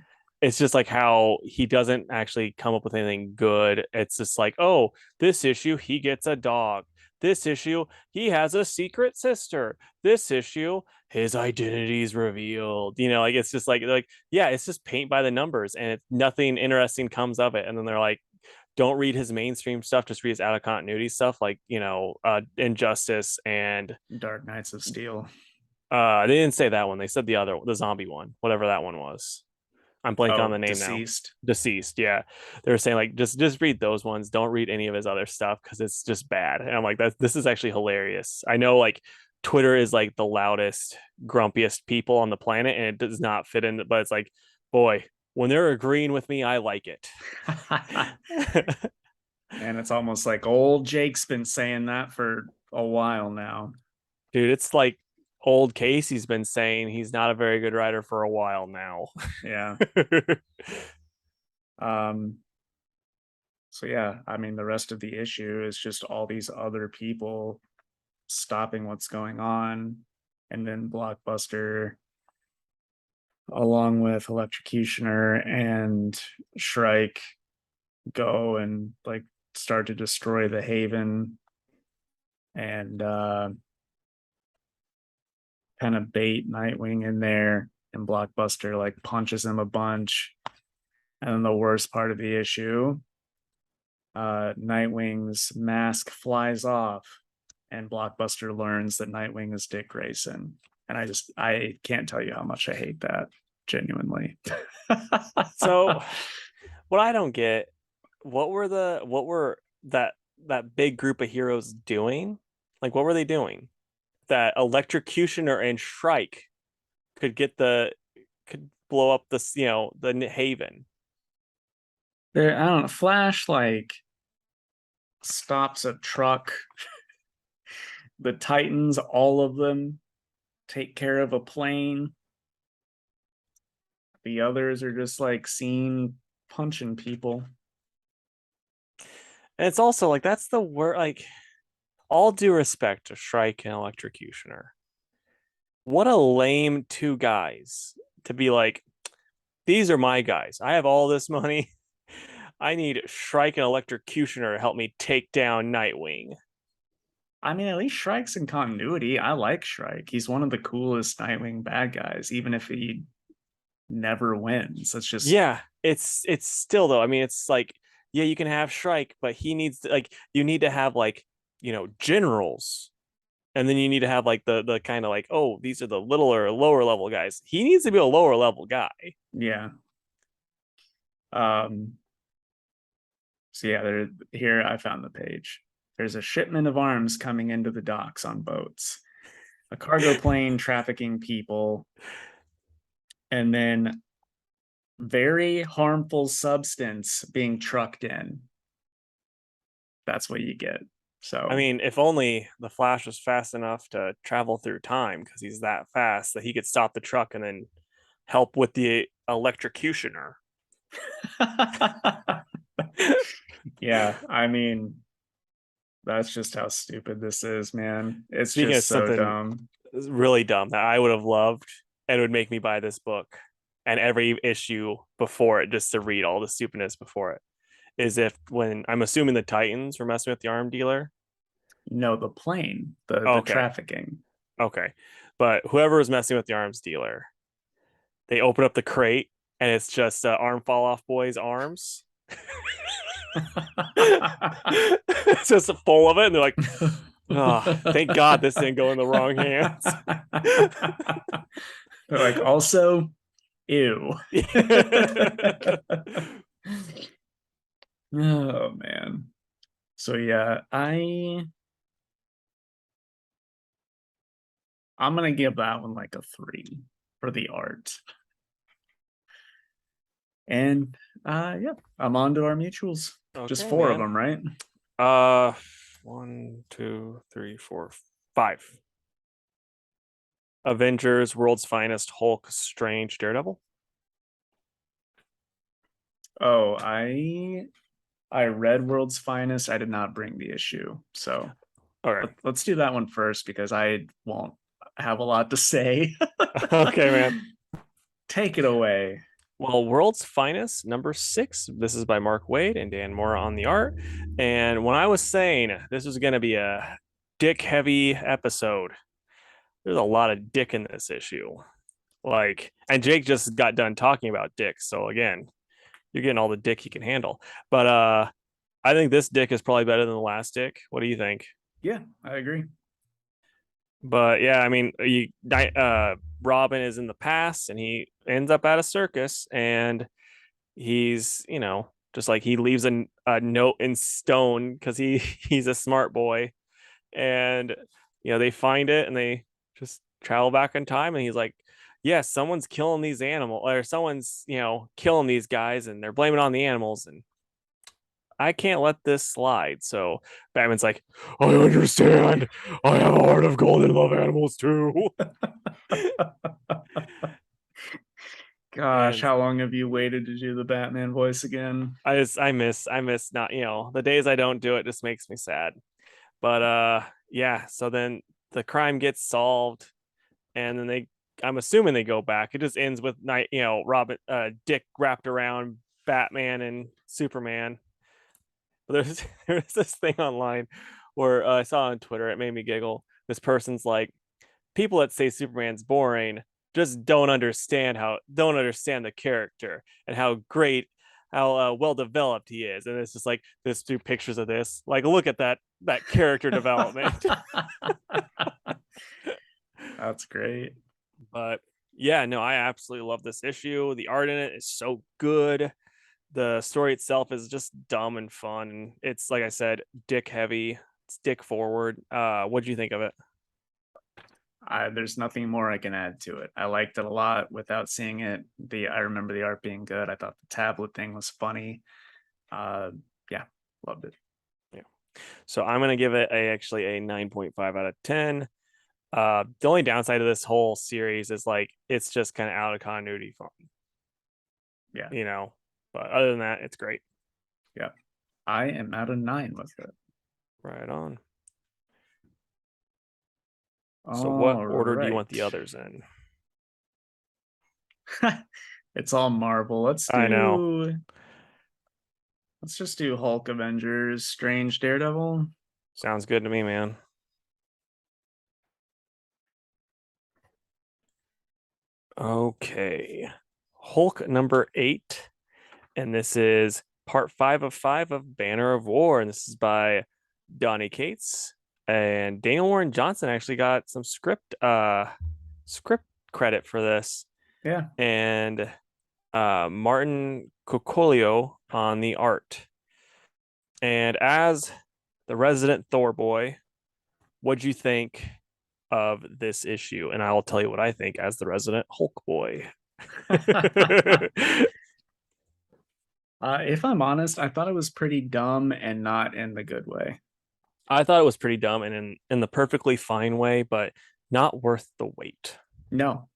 [SPEAKER 2] It's just like how he doesn't actually come up with anything good. It's just like, oh, this issue he gets a dog. This issue he has a secret sister. This issue his identity is revealed. Like it's just like yeah, it's just paint by the numbers, and nothing interesting comes of it. And then they're like, don't read his mainstream stuff, just read his out of continuity stuff, like Injustice and
[SPEAKER 1] Dark Knights of Steel.
[SPEAKER 2] they didn't say that one. They said the zombie one, whatever that one was. I'm blanking on
[SPEAKER 1] Oh,
[SPEAKER 2] the name now.
[SPEAKER 1] Deceased.
[SPEAKER 2] Deceased, yeah. They were saying like just read those ones. Don't read any of his other stuff because it's just bad. And I'm like, this is actually hilarious. I know like Twitter is like the loudest, grumpiest people on the planet, and it does not fit in. But it's like, boy, when they're agreeing with me, I like it.
[SPEAKER 1] And it's almost like old Jake's been saying that for a while now.
[SPEAKER 2] Dude, it's like old Casey's been saying he's not a very good writer for a while now.
[SPEAKER 1] Yeah. Um, so yeah, I mean the rest of the issue is just all these other people stopping what's going on, and then Blockbuster along with Electrocutioner and Shrike go and like start to destroy the Haven and kind of bait Nightwing in there, and Blockbuster like punches him a bunch. And then the worst part of the issue, Nightwing's mask flies off, and Blockbuster learns that Nightwing is Dick Grayson. And I can't tell you how much I hate that, genuinely.
[SPEAKER 2] So what I don't get, what were that big group of heroes doing? Like what were they doing? That Electrocutioner and Shrike could blow up the Haven.
[SPEAKER 1] There, I don't know. Flash like stops a truck. The Titans, all of them, take care of a plane. The others are just like seen punching people.
[SPEAKER 2] And it's also like that's the word, like all due respect to Shrike and Electrocutioner. What a lame two guys to be like, these are my guys. I have all this money. I need Shrike and Electrocutioner to help me take down Nightwing.
[SPEAKER 1] I mean, at least Shrike's in continuity. I like Shrike. He's one of the coolest Nightwing bad guys, even if he never wins. It's just
[SPEAKER 2] Yeah, it's still though. I mean, it's like, yeah, you can have Shrike, but he needs to, like, you need to have like, generals. And then you need to have like the kind of like, oh, these are the littler, lower level guys. He needs to be a lower level guy.
[SPEAKER 1] yeah. So yeah, here I found the page. There's a shipment of arms coming into the docks on boats. A cargo plane trafficking people, and then very harmful substance being trucked in. That's what you get. So
[SPEAKER 2] I mean, if only the Flash was fast enough to travel through time because he's that fast that he could stop the truck and then help with the electrocutioner.
[SPEAKER 1] yeah, I mean, that's just how stupid this is, man. It's
[SPEAKER 2] Speaking of
[SPEAKER 1] just so
[SPEAKER 2] something
[SPEAKER 1] dumb.
[SPEAKER 2] really dumb that I would have loved and it would make me buy this book and every issue before it just to read all the stupidness before it is if when I'm assuming the Titans were messing with the arm dealer.
[SPEAKER 1] No, the plane, the
[SPEAKER 2] Okay.
[SPEAKER 1] trafficking.
[SPEAKER 2] Okay. But whoever was messing with the arms dealer, they open up the crate and it's just arm fall off boy's arms. It's just full of it. And they're like, oh, thank God this didn't go in the wrong hands.
[SPEAKER 1] They're like, also, ew. Oh man. So yeah, I'm gonna give that one like a 3 for the art. And yeah, I'm on to our mutuals. Just
[SPEAKER 2] Okay,
[SPEAKER 1] 4 of
[SPEAKER 2] man.
[SPEAKER 1] them, right?
[SPEAKER 2] 1, 2, 3, 4, 5. Avengers, World's Finest, Hulk, Strange, Daredevil.
[SPEAKER 1] Oh, I read World's Finest. I did not bring the issue. So
[SPEAKER 2] Okay.
[SPEAKER 1] let's do that one first because I won't have a lot to say.
[SPEAKER 2] Okay, man.
[SPEAKER 1] Take it away.
[SPEAKER 2] Well, World's Finest, number 6. This is by Mark Waid and Dan Mora on the art. And when I was saying this was going to be a dick heavy episode, there's a lot of dick in this issue. Like, and Jake just got done talking about dick. So again, you're getting all the dick he can handle. But I think this dick is probably better than the last dick. What do you think?
[SPEAKER 1] Yeah, I agree.
[SPEAKER 2] But yeah, I mean, Robin is in the past and he ends up at a circus and he's, just like he leaves a note in stone because he's a smart boy. And, they find it and they just travel back in time. And he's like, yes, someone's killing these animals or someone's, killing these guys and they're blaming it on the animals. And I can't let this slide. So Batman's like, I understand. I have a heart of gold and love animals too.
[SPEAKER 1] Gosh,
[SPEAKER 2] And
[SPEAKER 1] how long have you waited to do the Batman voice again?
[SPEAKER 2] I miss not, the days I don't do it just makes me sad. But yeah, so then the crime gets solved and then I'm assuming they go back. It just ends with Robin Dick wrapped around Batman and Superman. But there's this thing online where I saw on Twitter, it made me giggle. This person's like, people that say Superman's boring just don't understand the character and how great, how well developed he is. And it's just like this two pictures of this. Like, look at that character development.
[SPEAKER 1] That's great.
[SPEAKER 2] But yeah, no, I absolutely love this issue. The art in it is so good. The story itself is just dumb and fun. And it's like I said, dick heavy. It's dick forward. What do you think of it?
[SPEAKER 1] There's nothing more I can add to it. I liked it a lot without seeing it. I remember the art being good. I thought the tablet thing was funny. Yeah, loved it.
[SPEAKER 2] Yeah. So I'm gonna give it actually a 9.5 out of 10. The only downside of this whole series is like it's just kind of out of continuity fun.
[SPEAKER 1] Yeah.
[SPEAKER 2] But other than that, it's great.
[SPEAKER 1] Yeah. I am at a 9 with it.
[SPEAKER 2] Right on. So what
[SPEAKER 1] All
[SPEAKER 2] order do you want
[SPEAKER 1] right.
[SPEAKER 2] the others in?
[SPEAKER 1] It's all Marvel.
[SPEAKER 2] I know.
[SPEAKER 1] Let's just do Hulk, Avengers, Strange, Daredevil.
[SPEAKER 2] Sounds good to me, man. Okay. Hulk number 8. And this is part 5 of 5 of Banner of War. And this is by Donny Cates. And Daniel Warren Johnson actually got some script credit for this.
[SPEAKER 1] Yeah.
[SPEAKER 2] And Martin Cocolio on the art. And as the resident Thor boy, what'd you think of this issue? And I'll tell you what I think as the resident Hulk boy.
[SPEAKER 1] If I'm honest, I thought it was pretty dumb and not in the good way.
[SPEAKER 2] I thought it was pretty dumb and in the perfectly fine way, but not worth the wait.
[SPEAKER 1] No,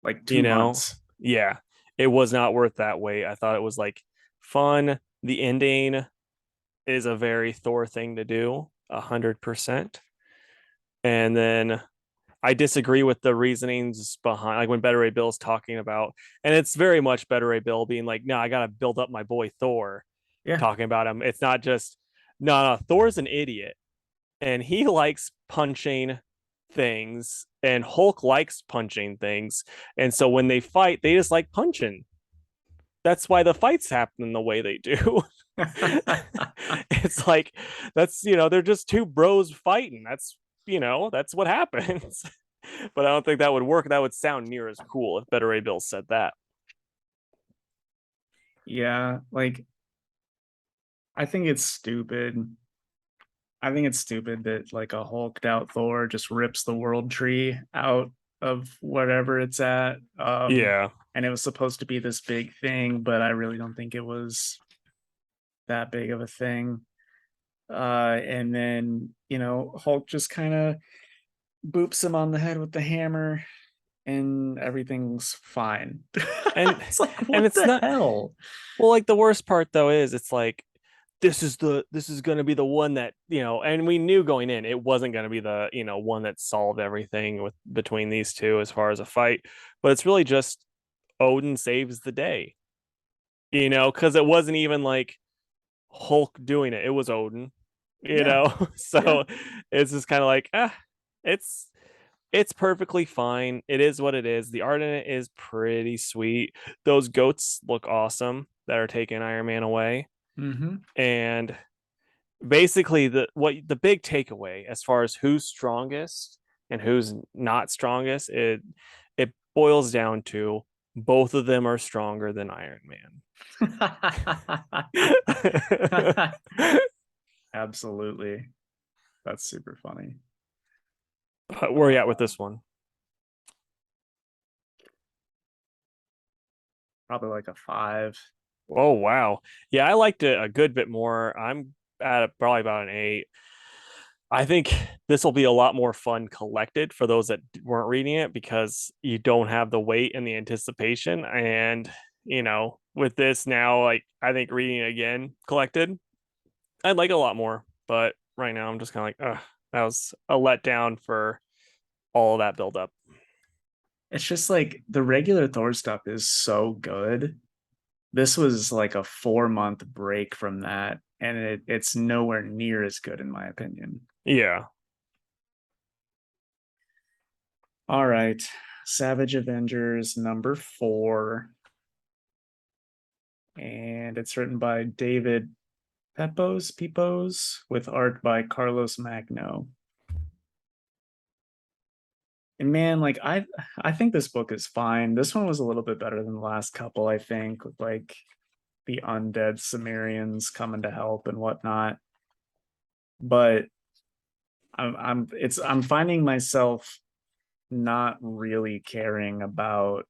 [SPEAKER 1] like 2 months.
[SPEAKER 2] Yeah, it was not worth that wait. I thought it was like fun. The ending is a very Thor thing to do, 100%. And then I disagree with the reasonings behind, like when Better Ray Bill's talking about, and it's very much Better Ray Bill being like, no, I got to build up my boy Thor,
[SPEAKER 1] Yeah.
[SPEAKER 2] talking about him. It's not just, no, Thor's an idiot and he likes punching things and Hulk likes punching things. And so when they fight, they just like punching. That's why the fights happen the way they do. It's like, they're just two bros fighting. That's what happens. But I don't think that would work. That would sound near as cool if Better Ray Bill said that.
[SPEAKER 1] Yeah, like I think it's stupid. I think it's stupid that like a hulked out Thor just rips the world tree out of whatever it's at.
[SPEAKER 2] Yeah.
[SPEAKER 1] And it was supposed to be this big thing, but I really don't think it was that big of a thing. And then, Hulk just kind of boops him on the head with the hammer and everything's fine.
[SPEAKER 2] And
[SPEAKER 1] it's like,
[SPEAKER 2] and
[SPEAKER 1] what
[SPEAKER 2] it's
[SPEAKER 1] the
[SPEAKER 2] not
[SPEAKER 1] hell?
[SPEAKER 2] well, like the worst part though is it's like this is going to be the one that, and we knew going in it wasn't going to be the, one that solved everything with between these two as far as a fight, but it's really just Odin saves the day, because it wasn't even like Hulk doing it. It was Odin,
[SPEAKER 1] Yeah, yeah.
[SPEAKER 2] so it's just kind of like, it's it's perfectly fine. It is what it is. The art in it is pretty sweet. Those goats look awesome that are taking Iron Man away.
[SPEAKER 1] Mm-hmm.
[SPEAKER 2] And basically the big takeaway as far as who's strongest and who's not strongest, it boils down to both of them are stronger than Iron Man.
[SPEAKER 1] Absolutely. That's super funny.
[SPEAKER 2] Where are you at with this one?
[SPEAKER 1] Probably like a 5.
[SPEAKER 2] Oh wow. Yeah, I liked it a good bit more. I'm at probably about an 8. I think this will be a lot more fun collected for those that weren't reading it, because you don't have the weight and the anticipation. And, with this now, like I think reading it again collected, I'd like it a lot more. But right now I'm just kind of like, that was a letdown for all of that build up.
[SPEAKER 1] It's just like the regular Thor stuff is so good. This was like a 4-month break from that, and it's nowhere near as good in my opinion.
[SPEAKER 2] Yeah.
[SPEAKER 1] All right. Savage Avengers number 4. And it's written by David Pepos with art by Carlos Magno. And man, like I think this book is fine. This one was a little bit better than the last couple, I think, with like the undead Sumerians coming to help and whatnot. But I'm finding myself not really caring about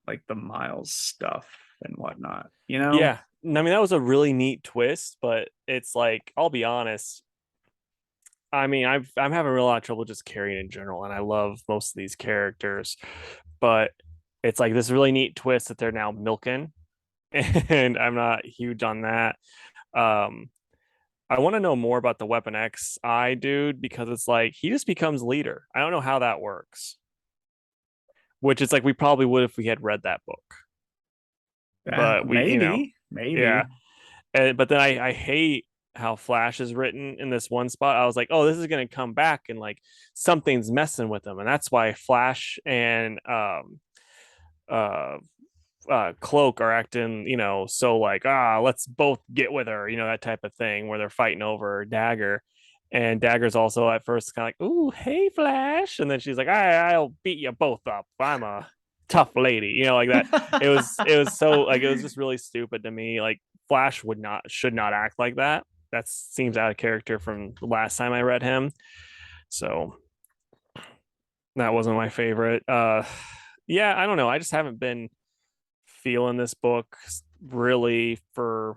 [SPEAKER 1] like the Miles stuff and whatnot, you know?
[SPEAKER 2] Yeah. I mean, that was a really neat twist, but it's like, I'll be honest. I mean, I'm having a real lot of trouble just carrying in general, and I love most of these characters, but it's like this really neat twist that they're now milking, and I'm not huge on that. Um, I want to know more about the Weapon X I dude, because it's like he just becomes leader. I don't know how that works, which is like we probably would if we had read that book, but we, yeah.
[SPEAKER 1] Maybe.
[SPEAKER 2] But then I hate how Flash is written in this one spot. I was like, oh, this is gonna come back and like something's messing with them, and that's why Flash and uh Cloak are acting, so like, let's both get with her, that type of thing where they're fighting over Dagger. And Dagger's also at first kind of like, ooh, hey, Flash. And then she's like, I'll beat you both up. I'm a tough lady, like that. It was so like, it was just really stupid to me. Like, Flash should not act like that. That seems out of character from the last time I read him. So that wasn't my favorite. Yeah, I don't know. I just haven't been feeling this book really for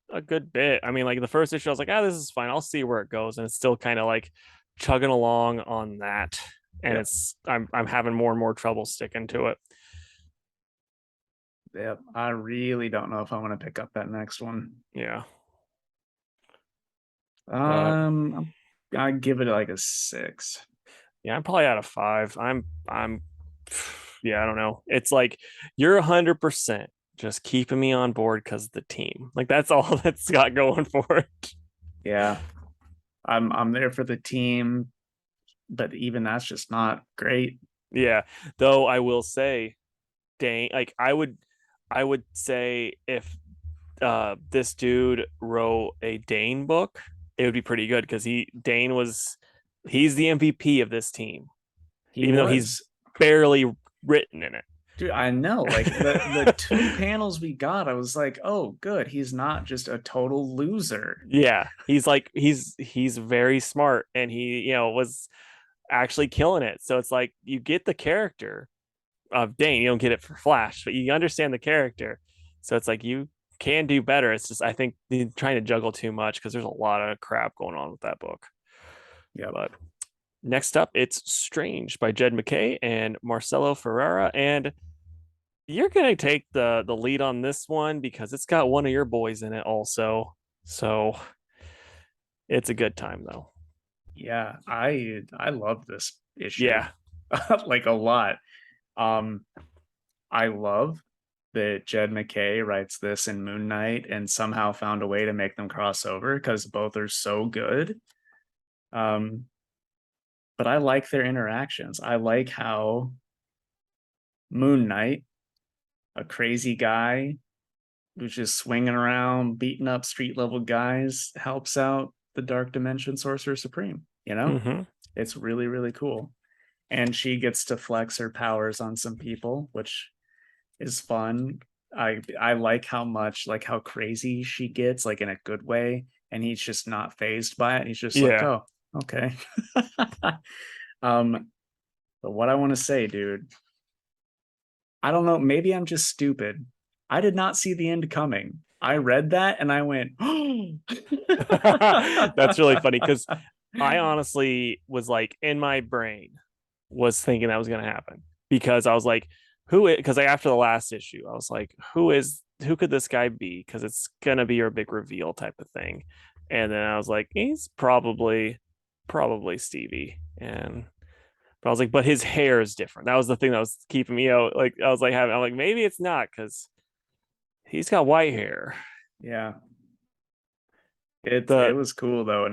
[SPEAKER 2] a good bit. I mean, like the first issue, I was like, this is fine. I'll see where it goes, and it's still kind of like chugging along on that. And
[SPEAKER 1] Yep.
[SPEAKER 2] I'm having more and more trouble sticking to it.
[SPEAKER 1] Yep. I really don't know if I want to pick up that next one.
[SPEAKER 2] Yeah, but
[SPEAKER 1] Um, I give it like a 6.
[SPEAKER 2] yeah, I'm probably out of 5. I'm yeah, I don't know. It's like you're 100% just keeping me on board because of the team. Like that's all that's got going for it.
[SPEAKER 1] Yeah. I'm there for the team, but even that's just not great.
[SPEAKER 2] Yeah, though I will say, dang, like I would say if this dude wrote a Dane book, it would be pretty good, because he's the MVP of this team,
[SPEAKER 1] He
[SPEAKER 2] even though he's
[SPEAKER 1] was.
[SPEAKER 2] barely written in it.
[SPEAKER 1] Dude, I know. Like the 2 panels we got, I was like, "Oh, good. He's not just a total loser."
[SPEAKER 2] Yeah, he's like he's very smart, and he, was actually killing it. So it's like you get the character of Dane. You don't get it for Flash, but you understand the character. So it's like you can do better. It's just I think they're trying to juggle too much, because there's a lot of crap going on with that book.
[SPEAKER 1] Yep.
[SPEAKER 2] But next up, it's Strange by Jed McKay and Marcelo Ferreira. And you're gonna take the lead on this one because it's got one of your boys in it also. So it's a good time though.
[SPEAKER 1] Yeah, I love this issue
[SPEAKER 2] Yeah.
[SPEAKER 1] like a lot. Um, I love that Jed McKay writes this in Moon Knight and somehow found a way to make them cross over because both are so good. Um, but I like their interactions. I like how Moon Knight, a crazy guy who's just swinging around, beating up street level guys, helps out the Dark Dimension Sorcerer Supreme. You know,
[SPEAKER 2] Mm-hmm.
[SPEAKER 1] it's really, really cool. And she gets to flex her powers on some people, which is fun. I like how much like how crazy she gets, like in a good way, and he's just not phased by it. He's just like,
[SPEAKER 2] Yeah.
[SPEAKER 1] oh, okay. um, but what I want to say, dude, I don't know, maybe I'm just stupid. I did not see the end coming. I read that and I went, oh.
[SPEAKER 2] That's really funny because I honestly was like in my brain was thinking that was gonna happen because I was like, because after the last issue, I was like, who could this guy be? Because it's gonna be your big reveal type of thing. And then I was like, he's probably Stevie. And but I was like, but his hair is different. That was the thing that was keeping me out. Like I was like I'm like, maybe it's not because he's got white hair.
[SPEAKER 1] Yeah, it
[SPEAKER 2] The
[SPEAKER 1] was cool though,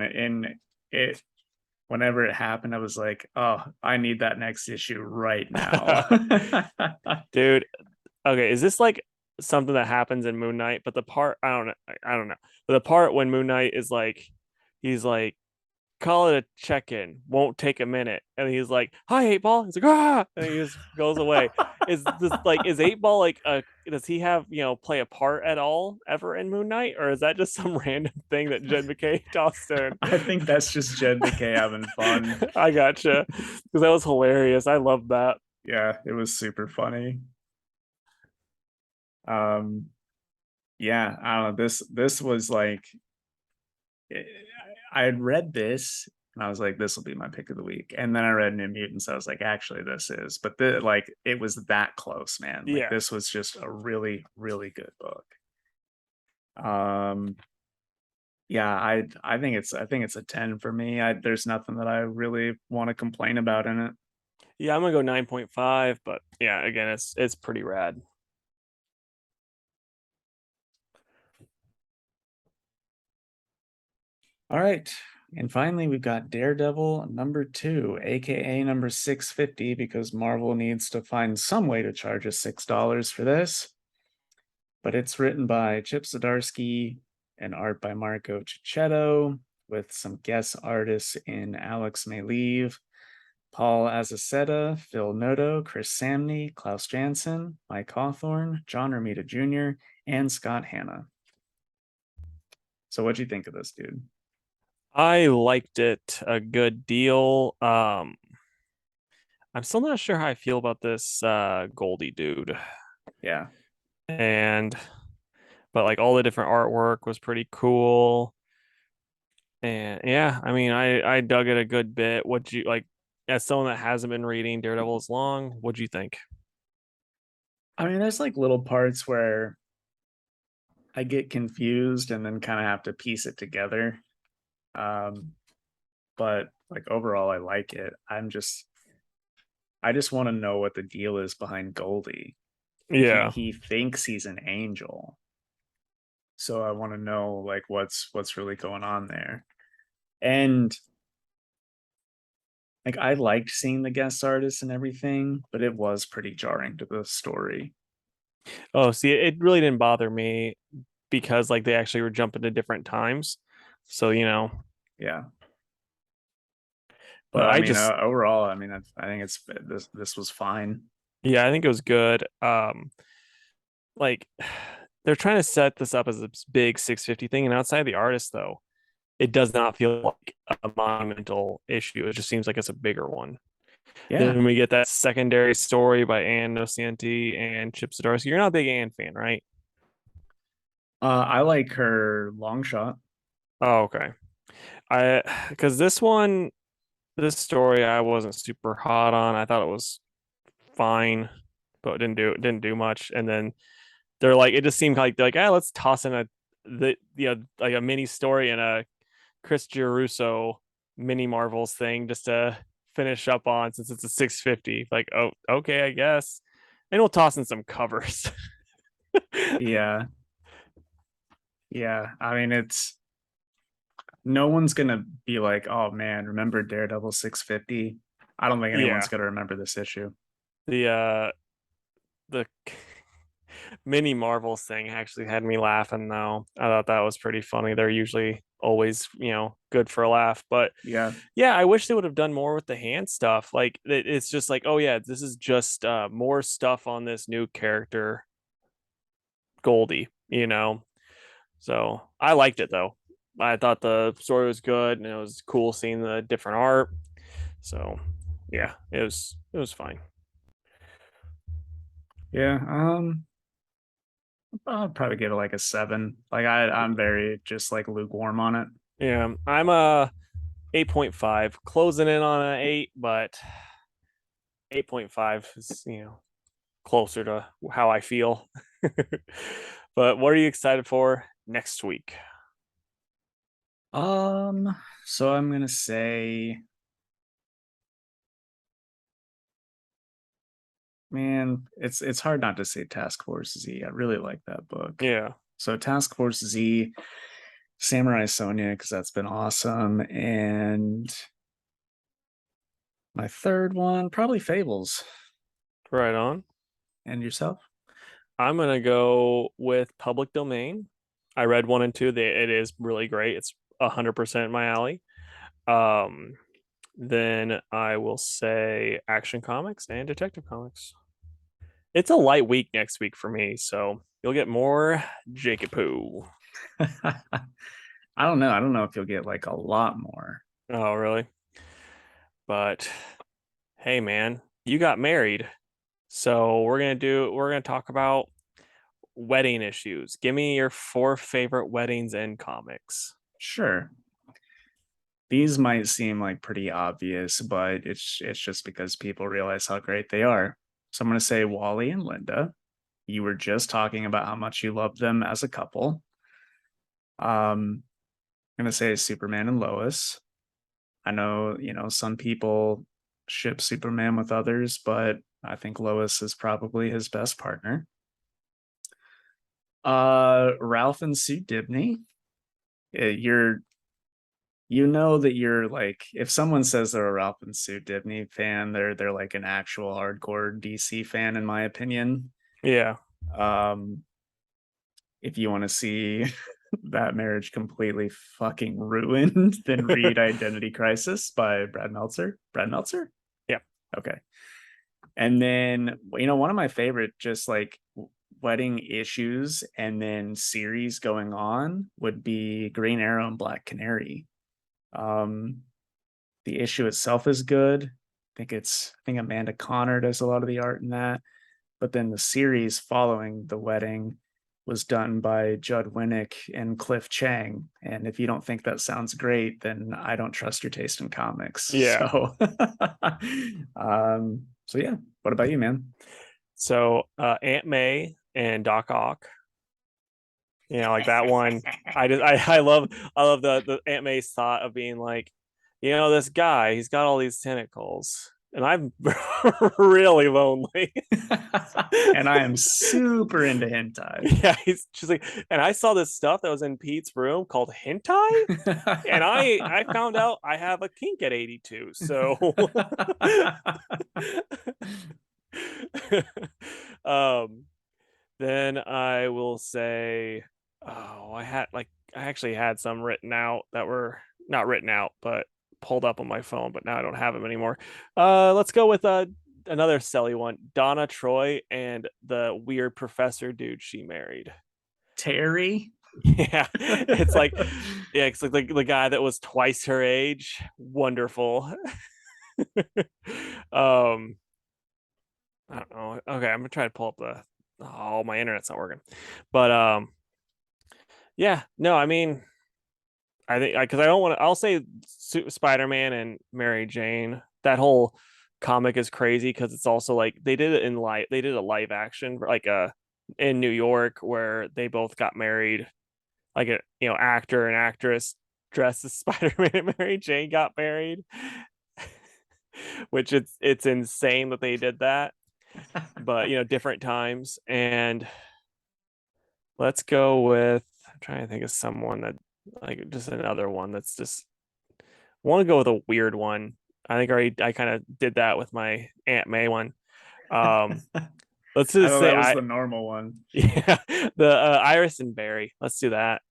[SPEAKER 1] it whenever it happened, I was like, oh, I need that next issue right now.
[SPEAKER 2] dude, okay, is this like something that happens in Moon Knight? But the part I don't know. But the part when Moon Knight is like, he's like, call it a check-in, won't take a minute, and he's like, "Hi, Eight Ball." He's like, "Ah," and he just goes away. Is Eight Ball like a? Does he have play a part at all ever in Moon Knight, or is that just some random thing that Jed McKay tossed in?
[SPEAKER 1] I think that's just Jed McKay having fun.
[SPEAKER 2] I gotcha, because that was hilarious. I love that.
[SPEAKER 1] Yeah, it was super funny. Um, yeah, I don't know. This was like I had read this and I was like, this will be my pick of the week. And then I read New Mutants. I was like, actually, this is. But like it was that close, man. Like
[SPEAKER 2] Yeah.
[SPEAKER 1] this was just a really, really good book. Um, yeah, I think it's a 10 for me. There's nothing that I really want to complain about in it.
[SPEAKER 2] Yeah, I'm gonna go 9.5, but yeah, again, it's pretty rad.
[SPEAKER 1] All right. And finally, we've got Daredevil #2, aka number 650, because Marvel needs to find some way to charge us $6 for this. But it's written by Chip Zdarsky and art by Marco Cicchetto, with some guest artists in Alex Maleev, Paul Azaceta, Phil Noto, Chris Samney, Klaus Janson, Mike Hawthorne, John Romita Jr., and Scott Hanna. So what'd you think of this, dude?
[SPEAKER 2] I liked it a good deal. I'm still not sure how I feel about this Goldie dude.
[SPEAKER 1] Yeah.
[SPEAKER 2] And but like all the different artwork was pretty cool. And yeah, I mean I dug it a good bit. What you like as someone that hasn't been reading Daredevil as long, what'd you think?
[SPEAKER 1] I mean, there's like little parts where I get confused and then kind of have to piece it together. Um, but like overall, I like it. I just want to know what the deal is behind Goldie.
[SPEAKER 2] Yeah.
[SPEAKER 1] He thinks he's an angel, so I want to know like what's really going on there. And like I liked seeing the guest artists and everything, but it was pretty jarring to the story.
[SPEAKER 2] Oh, see, it really didn't bother me because like they actually were jumping to different times. So,
[SPEAKER 1] Yeah, but
[SPEAKER 2] but
[SPEAKER 1] I
[SPEAKER 2] I
[SPEAKER 1] mean,
[SPEAKER 2] just
[SPEAKER 1] overall, I mean, I think it's this was fine.
[SPEAKER 2] yeah, I think it was good. Like they're trying to set this up as a big 650 thing, and outside of the artist though, it does not feel like a monumental issue. It just seems like it's a bigger one.
[SPEAKER 1] Yeah,
[SPEAKER 2] Then we get that secondary story by Ann Nocenti and Chip Zdarsky. You're not a big Ann fan, right?
[SPEAKER 1] I like her long shot.
[SPEAKER 2] Oh, okay. I because this story I wasn't super hot on. I thought it was fine, but didn't do much. And then they're like, it just seemed like they're like, ah, let's toss in like a mini story and a Chris Giarrusso mini Marvels thing just to finish up on since it's a 650. Like, oh, okay, I guess. And we'll toss in some covers.
[SPEAKER 1] Yeah. Yeah. I mean, it's no one's gonna be like, oh man, remember Daredevil 650? I don't think anyone's
[SPEAKER 2] Yeah.
[SPEAKER 1] gonna remember this issue.
[SPEAKER 2] The mini Marvels thing actually had me laughing though. I thought that was pretty funny. They're usually always, good for a laugh. But
[SPEAKER 1] Yeah.
[SPEAKER 2] yeah, I wish they would have done more with the hand stuff. Like it's just like, oh yeah, this is just more stuff on this new character, Goldie. So I liked it though. I thought the story was good and it was cool seeing the different art. So yeah, it was fine.
[SPEAKER 1] Yeah. I'll probably give it like a 7. Like I'm very just like lukewarm on it.
[SPEAKER 2] Yeah, I'm a 8.5, closing in on an 8, but 8.5 is, closer to how I feel. But what are you excited for next week?
[SPEAKER 1] So I'm gonna say, man, it's hard not to say Task Force Z. I really like that book.
[SPEAKER 2] Yeah,
[SPEAKER 1] So Task Force Z, Samurai Sonia, because that's been awesome. And my third one, probably Fables.
[SPEAKER 2] right on.
[SPEAKER 1] And yourself?
[SPEAKER 2] I'm gonna go with Public Domain. I read 1 and 2. It is really great. It's 100% my alley. Um, then I will say Action Comics and Detective Comics. It's a light week next week for me, so you'll get more Jacob Poo.
[SPEAKER 1] I don't know. I don't know if you'll get like a lot more.
[SPEAKER 2] Oh, really? But hey, man, you got married. So we're gonna talk about wedding issues. Give me your 4 favorite weddings in comics.
[SPEAKER 1] Sure. These might seem like pretty obvious, but it's just because people realize how great they are. So I'm gonna say Wally and Linda. You were just talking about how much you love them as a couple. I'm gonna say Superman and Lois. I know, some people ship Superman with others, but I think Lois is probably his best partner. Ralph and Sue Dibney. You're that you're like, if someone says they're a Ralph and Sue Dibney fan, they're like an actual hardcore DC fan, in my opinion.
[SPEAKER 2] Yeah.
[SPEAKER 1] Um, if you want to see that marriage completely fucking ruined, then read Identity Crisis by Brad Meltzer. Brad Meltzer?
[SPEAKER 2] Yeah.
[SPEAKER 1] Okay. And then, one of my favorite just like wedding issues and then series going on would be Green Arrow and Black Canary. Um, the issue itself is good. I think Amanda Connor does a lot of the art in that. But then the series following the wedding was done by Judd Winnick and Cliff Chang. And if you don't think that sounds great, then I don't trust your taste in comics.
[SPEAKER 2] Yeah.
[SPEAKER 1] So, so yeah. What about you, man?
[SPEAKER 2] So Aunt May and Doc Ock. Like that one. I love the Aunt May's thought of being like, this guy, he's got all these tentacles, and I'm really lonely.
[SPEAKER 1] And I am super into hentai.
[SPEAKER 2] Yeah, she's like, and I saw this stuff that was in Pete's room called hentai, and I found out I have a kink at 82. So um then I will say, oh, I actually had some written out that were not written out, but pulled up on my phone, but now I don't have them anymore. Let's go with another silly one. Donna Troy and the weird professor dude she married.
[SPEAKER 1] Terry.
[SPEAKER 2] Yeah, it's like, yeah, it's like the guy that was twice her age. Wonderful. um, I don't know. Okay, I'm gonna try to pull up the. Oh, my internet's not working. But yeah, no, I mean, I think because I don't want to. I'll say Spider-Man and Mary Jane. That whole comic is crazy because it's also like they did it in live. They did a live action like in New York where they both got married, like a actor and actress dressed as Spider-Man and Mary Jane got married, which it's insane that they did that. But different times. And let's go with, I'm trying to think of someone that, like, just another one that's just, want to go with a weird one. I think I kind of did that with my Aunt May one. Um, let's
[SPEAKER 1] I
[SPEAKER 2] just
[SPEAKER 1] thought
[SPEAKER 2] say
[SPEAKER 1] that was the normal one.
[SPEAKER 2] yeah, the Iris and Barry. Let's do that.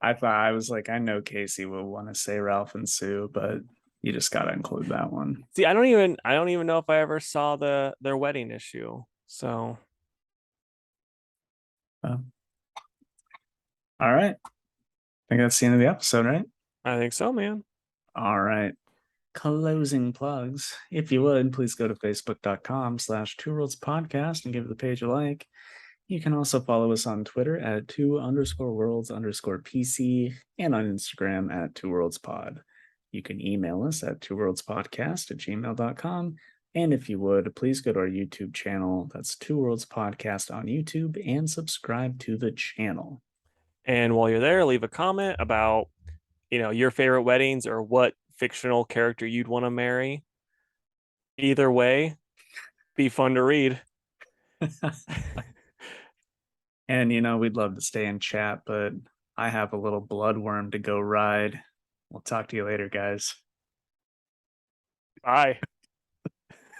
[SPEAKER 1] I thought I was like, I know Casey will want to say Ralph and Sue, but you just got to include that one.
[SPEAKER 2] See, I don't even know if I ever saw their wedding issue. So
[SPEAKER 1] Uh, all right. I think that's the end of the episode, right?
[SPEAKER 2] I think so, man.
[SPEAKER 1] All right. Closing plugs. If you would, please go to facebook.com/Two Worlds Podcast and give the page a like. You can also follow us on Twitter at two_worlds_PC and on Instagram at Two Worlds Pod. You can email us at twoworldspodcast@gmail.com. And if you would, please go to our YouTube channel. That's Two Worlds Podcast on YouTube and subscribe to the channel.
[SPEAKER 2] And while you're there, leave a comment about your favorite weddings or what fictional character you'd want to marry. Either way, be fun to read.
[SPEAKER 1] And, we'd love to stay in chat, but I have a little bloodworm to go ride. We'll talk to you later, guys.
[SPEAKER 2] Bye.